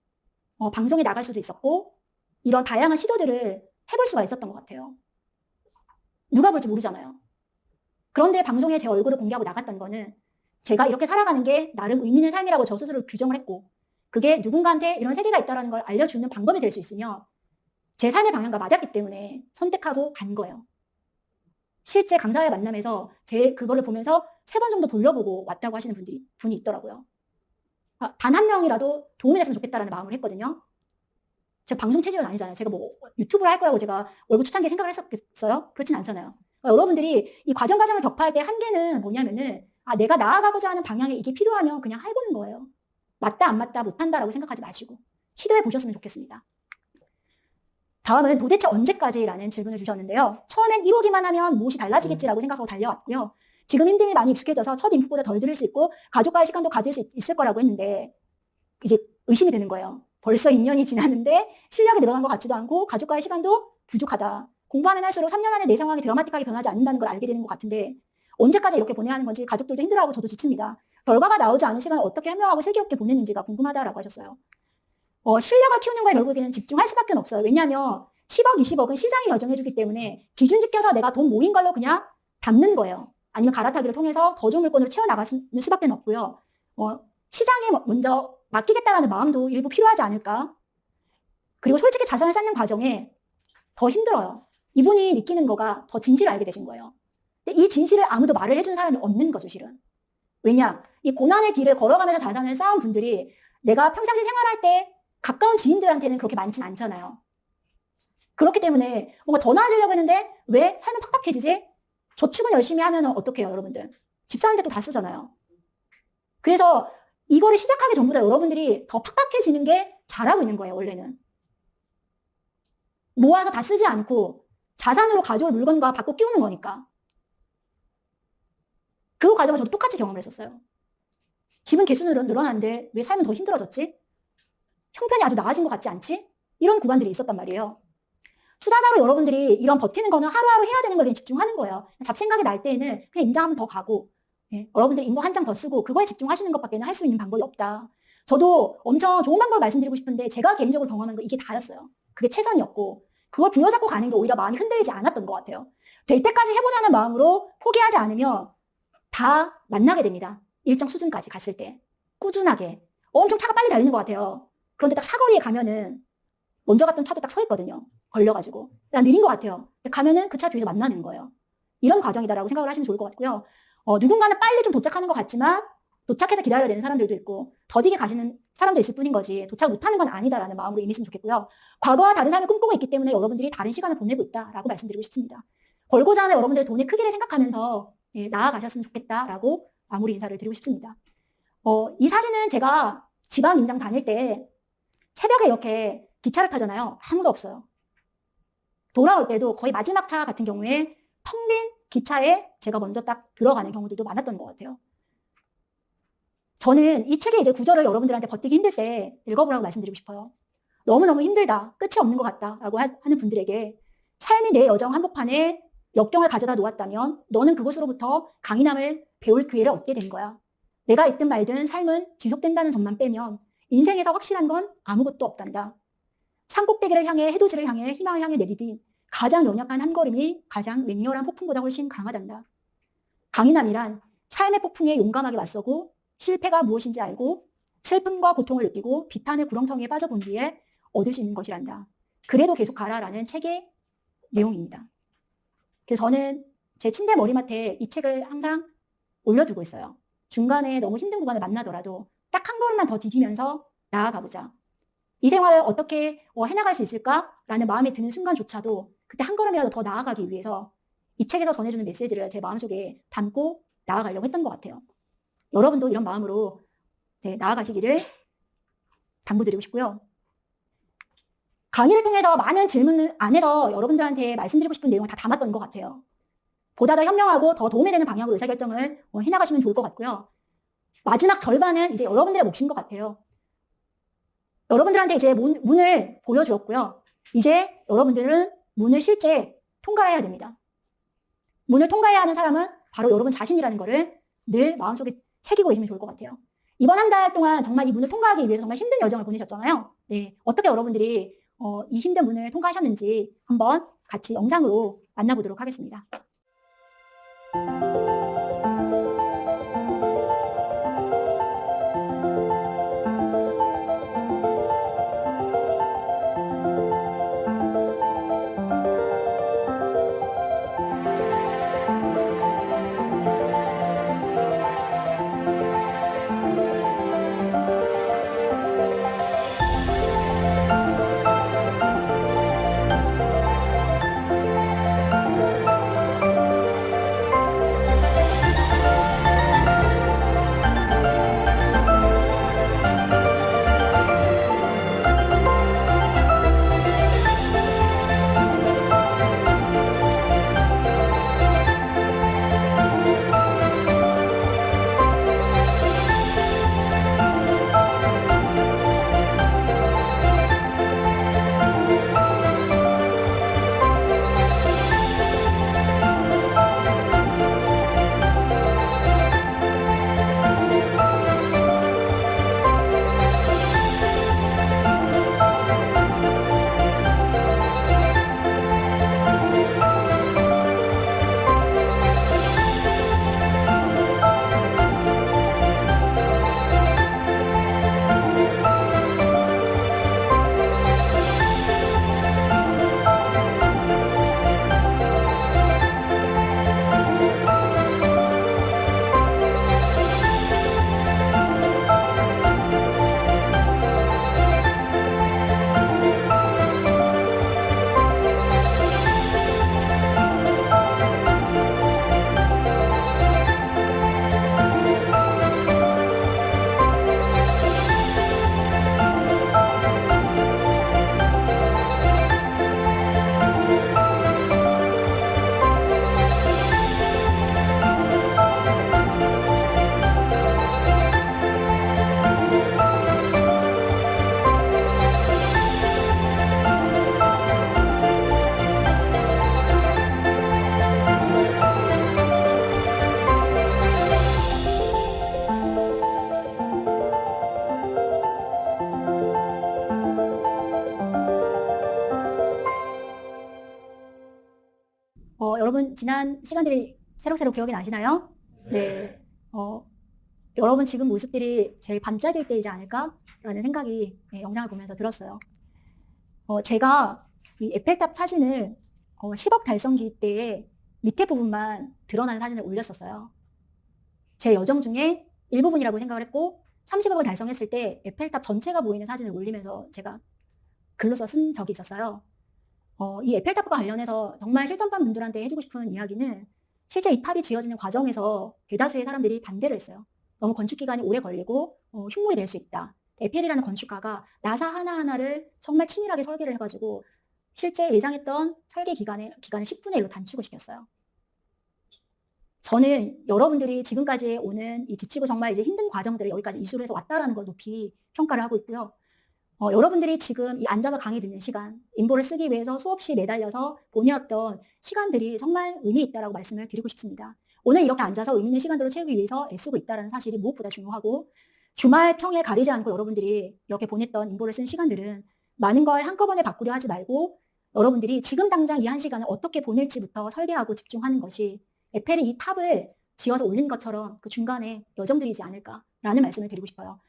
방송에 나갈 수도 있었고 이런 다양한 시도들을 해볼 수가 있었던 것 같아요. 누가 볼지 모르잖아요. 그런데 방송에 제 얼굴을 공개하고 나갔던 거는 제가 이렇게 살아가는 게 나름 의미 있는 삶이라고 저 스스로 규정을 했고 그게 누군가한테 이런 세계가 있다는 걸 알려주는 방법이 될 수 있으며 제 삶의 방향과 맞았기 때문에 선택하고 간 거예요. 실제 강사의 만남에서 그거를 보면서 3번 정도 돌려보고 왔다고 하시는 분이 있더라고요. 단 한 명이라도 도움이 됐으면 좋겠다라는 마음을 했거든요. 제가 방송 체질은 아니잖아요. 제가 뭐 유튜브를 할 거라고 제가 월급 초창기에 생각을 했었겠어요? 그렇진 않잖아요. 여러분들이 이 과정을 격파할 때 한계는 뭐냐면은 내가 나아가고자 하는 방향에 이게 필요하면 그냥 해보는 거예요. 맞다 안 맞다 못한다라고 생각하지 마시고 시도해 보셨으면 좋겠습니다. 다음은 도대체 언제까지라는 질문을 주셨는데요. 처음엔 1호기만 하면 무엇이 달라지겠지라고 생각하고 달려왔고요. 지금 힘듦이 많이 익숙해져서 첫 인풋보다 덜 들을 수 있고 가족과의 시간도 가질 수 있을 거라고 했는데 이제 의심이 드는 거예요. 벌써 2년이 지났는데 실력이 늘어난 것 같지도 않고 가족과의 시간도 부족하다. 공부하면 할수록 3년 안에 내 상황이 드라마틱하게 변하지 않는다는 걸 알게 되는 것 같은데 언제까지 이렇게 보내야 하는 건지 가족들도 힘들어하고 저도 지칩니다. 결과가 나오지 않은 시간을 어떻게 현명하고 슬기롭게 보내는지가 궁금하다라고 하셨어요. 실력을 키우는 거에 결국에는 집중할 수밖에 없어요. 왜냐하면 10억, 20억은 시장이 결정해주기 때문에 기준 지켜서 내가 돈 모인 걸로 그냥 담는 거예요. 아니면 갈아타기를 통해서 더 좋은 물건으로 채워나갈 수밖에 없고요. 시장에 먼저 맡기겠다라는 마음도 일부 필요하지 않을까. 그리고 솔직히 자산을 쌓는 과정에 더 힘들어요. 이분이 느끼는 거가 더 진실을 알게 되신 거예요. 근데 이 진실을 아무도 말을 해준 사람이 없는 거죠, 실은. 왜냐? 이 고난의 길을 걸어가면서 자산을 쌓은 분들이 내가 평상시 생활할 때 가까운 지인들한테는 그렇게 많진 않잖아요. 그렇기 때문에 뭔가 더 나아지려고 했는데 왜 삶은 팍팍해지지? 저축은 열심히 하면 어떻게 해요, 여러분들? 집 사는데 또 다 쓰잖아요. 그래서 이거를 시작하기 전보다 여러분들이 더 팍팍해지는 게 잘하고 있는 거예요, 원래는. 모아서 다 쓰지 않고 자산으로 가져올 물건과 바꿔 끼우는 거니까. 그 과정을 저도 똑같이 경험을 했었어요. 집은 개수는 늘어났는데 왜 삶은 더 힘들어졌지? 형편이 아주 나아진 것 같지 않지? 이런 구간들이 있었단 말이에요. 투자자로 여러분들이 이런 버티는 거는 하루하루 해야 되는 거에 그냥 집중하는 거예요. 잡생각이 날 때에는 그냥 임장 더 가고 여러분들이 인보 한 장 더 쓰고 그거에 집중하시는 것밖에 할 수 있는 방법이 없다. 저도 엄청 좋은 방법을 말씀드리고 싶은데 제가 개인적으로 경험한 거 이게 다였어요. 그게 최선이었고 그걸 부여잡고 가는 게 오히려 마음이 흔들리지 않았던 것 같아요. 될 때까지 해보자는 마음으로 포기하지 않으면 다 만나게 됩니다. 일정 수준까지 갔을 때 꾸준하게 엄청 차가 빨리 달리는 것 같아요. 그런데 딱 사거리에 가면은 먼저 갔던 차도 딱 서 있거든요. 걸려가지고 그냥 느린 것 같아요. 가면은 그 차 뒤에서 만나는 거예요. 이런 과정이다라고 생각을 하시면 좋을 것 같고요. 누군가는 빨리 좀 도착하는 것 같지만 도착해서 기다려야 되는 사람들도 있고 더디게 가시는 사람도 있을 뿐인 거지 도착 못하는 건 아니다라는 마음으로 임했으면 좋겠고요. 과거와 다른 삶을 꿈꾸고 있기 때문에 여러분들이 다른 시간을 보내고 있다라고 말씀드리고 싶습니다. 벌고자 하는 여러분들의 돈의 크기를 생각하면서 나아가셨으면 좋겠다라고 마무리 인사를 드리고 싶습니다. 이 사진은 제가 지방 임장 다닐 때 새벽에 이렇게 기차를 타잖아요. 아무도 없어요. 돌아올 때도 거의 마지막 차 같은 경우에 텅 빈 기차에 제가 먼저 딱 들어가는 경우들도 많았던 것 같아요. 저는 이 책의 이제 구절을 여러분들한테 버티기 힘들 때 읽어보라고 말씀드리고 싶어요. 너무너무 힘들다, 끝이 없는 것 같다라고 하는 분들에게 삶이 내 여정 한복판에 역경을 가져다 놓았다면 너는 그곳으로부터 강인함을 배울 기회를 얻게 된 거야. 내가 있든 말든 삶은 지속된다는 점만 빼면 인생에서 확실한 건 아무것도 없단다. 산꼭대기를 향해 해돋이를 향해 희망을 향해 내디딘 가장 연약한 한 걸음이 가장 맹렬한 폭풍보다 훨씬 강하단다. 강인함이란 삶의 폭풍에 용감하게 맞서고 실패가 무엇인지 알고 슬픔과 고통을 느끼고 비탄의 구렁텅이에 빠져본 뒤에 얻을 수 있는 것이란다. 그래도 계속 가라라는 책의 내용입니다. 그래서 저는 제 침대 머리맡에 이 책을 항상 올려두고 있어요. 중간에 너무 힘든 구간을 만나더라도 딱 한 걸음만 더 디디면서 나아가보자. 이 생활을 어떻게 해나갈 수 있을까라는 마음이 드는 순간조차도 그때 한 걸음이라도 더 나아가기 위해서 이 책에서 전해주는 메시지를 제 마음속에 담고 나아가려고 했던 것 같아요. 여러분도 이런 마음으로 나아가시기를 당부드리고 싶고요. 강의를 통해서 많은 질문 안에서 여러분들한테 말씀드리고 싶은 내용을 다 담았던 것 같아요. 보다 더 현명하고 더 도움이 되는 방향으로 의사결정을 해나가시면 좋을 것 같고요. 마지막 절반은 이제 여러분들의 몫인 것 같아요. 여러분들한테 이제 문을 보여주었고요. 이제 여러분들은 문을 실제 통과해야 됩니다. 문을 통과해야 하는 사람은 바로 여러분 자신이라는 거를 늘 마음속에 새기고 계시면 좋을 것 같아요. 이번 한 달 동안 정말 이 문을 통과하기 위해서 정말 힘든 여정을 보내셨잖아요. 네, 어떻게 여러분들이 이 힘든 문을 통과하셨는지 한번 같이 영상으로 만나보도록 하겠습니다. 여러분 지난 시간들이 새록새록 기억이 나시나요? 네. 여러분 지금 모습들이 제일 반짝일 때이지 않을까라는 생각이 영상을 보면서 들었어요. 제가 이 에펠탑 사진을 10억 달성기 때에 밑에 부분만 드러난 사진을 올렸었어요. 제 여정 중에 일부분이라고 생각을 했고 30억을 달성했을 때 에펠탑 전체가 보이는 사진을 올리면서 제가 글로써 쓴 적이 있었어요. 이 에펠탑과 관련해서 정말 실전반 분들한테 해주고 싶은 이야기는 실제 이 탑이 지어지는 과정에서 대다수의 사람들이 반대를 했어요. 너무 건축 기간이 오래 걸리고 흉물이 될 수 있다. 에펠이라는 건축가가 나사 하나하나를 정말 치밀하게 설계를 해가지고 실제 예상했던 설계 기간을 10분의 1로 단축을 시켰어요. 저는 여러분들이 지금까지 오는 이 지치고 정말 이제 힘든 과정들을 여기까지 이수를 해서 왔다라는 걸 높이 평가를 하고 있고요. 여러분들이 지금 이 앉아서 강의 듣는 시간, 인보를 쓰기 위해서 수없이 매달려서 보내왔던 시간들이 정말 의미 있다라고 말씀을 드리고 싶습니다. 오늘 이렇게 앉아서 의미 있는 시간들을 채우기 위해서 애쓰고 있다는 사실이 무엇보다 중요하고 주말 평일 가리지 않고 여러분들이 이렇게 보냈던 인보를 쓴 시간들은 많은 걸 한꺼번에 바꾸려 하지 말고 여러분들이 지금 당장 이 한 시간을 어떻게 보낼지부터 설계하고 집중하는 것이 에펠이 이 탑을 지어서 올린 것처럼 그 중간에 여정들이지 않을까라는 말씀을 드리고 싶어요.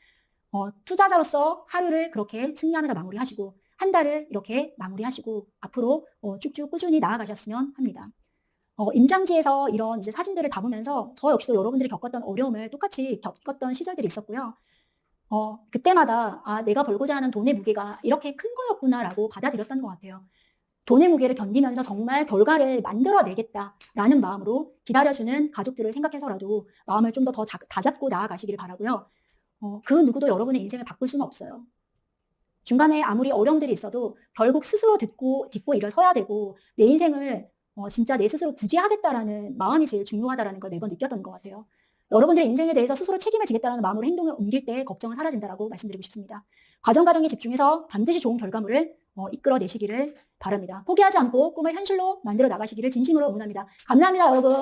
투자자로서 하루를 그렇게 승리하면서 마무리하시고 한 달을 이렇게 마무리하시고 앞으로 쭉쭉 꾸준히 나아가셨으면 합니다. 임장지에서 이런 이제 사진들을 담으면서 저 역시도 여러분들이 겪었던 어려움을 똑같이 겪었던 시절들이 있었고요. 그때마다 내가 벌고자 하는 돈의 무게가 이렇게 큰 거였구나라고 받아들였던 것 같아요. 돈의 무게를 견디면서 정말 결과를 만들어내겠다라는 마음으로 기다려주는 가족들을 생각해서라도 마음을 좀 더 다잡고 나아가시길 바라고요. 그 누구도 여러분의 인생을 바꿀 수는 없어요. 중간에 아무리 어려움들이 있어도 결국 스스로 딛고 일어서야 되고 내 인생을 진짜 내 스스로 구제하겠다라는 마음이 제일 중요하다라는 걸 매번 느꼈던 것 같아요. 여러분들의 인생에 대해서 스스로 책임을 지겠다는 마음으로 행동을 옮길 때 걱정은 사라진다라고 말씀드리고 싶습니다. 과정에 집중해서 반드시 좋은 결과물을 이끌어내시기를 바랍니다. 포기하지 않고 꿈을 현실로 만들어 나가시기를 진심으로 응원합니다. 감사합니다, 여러분.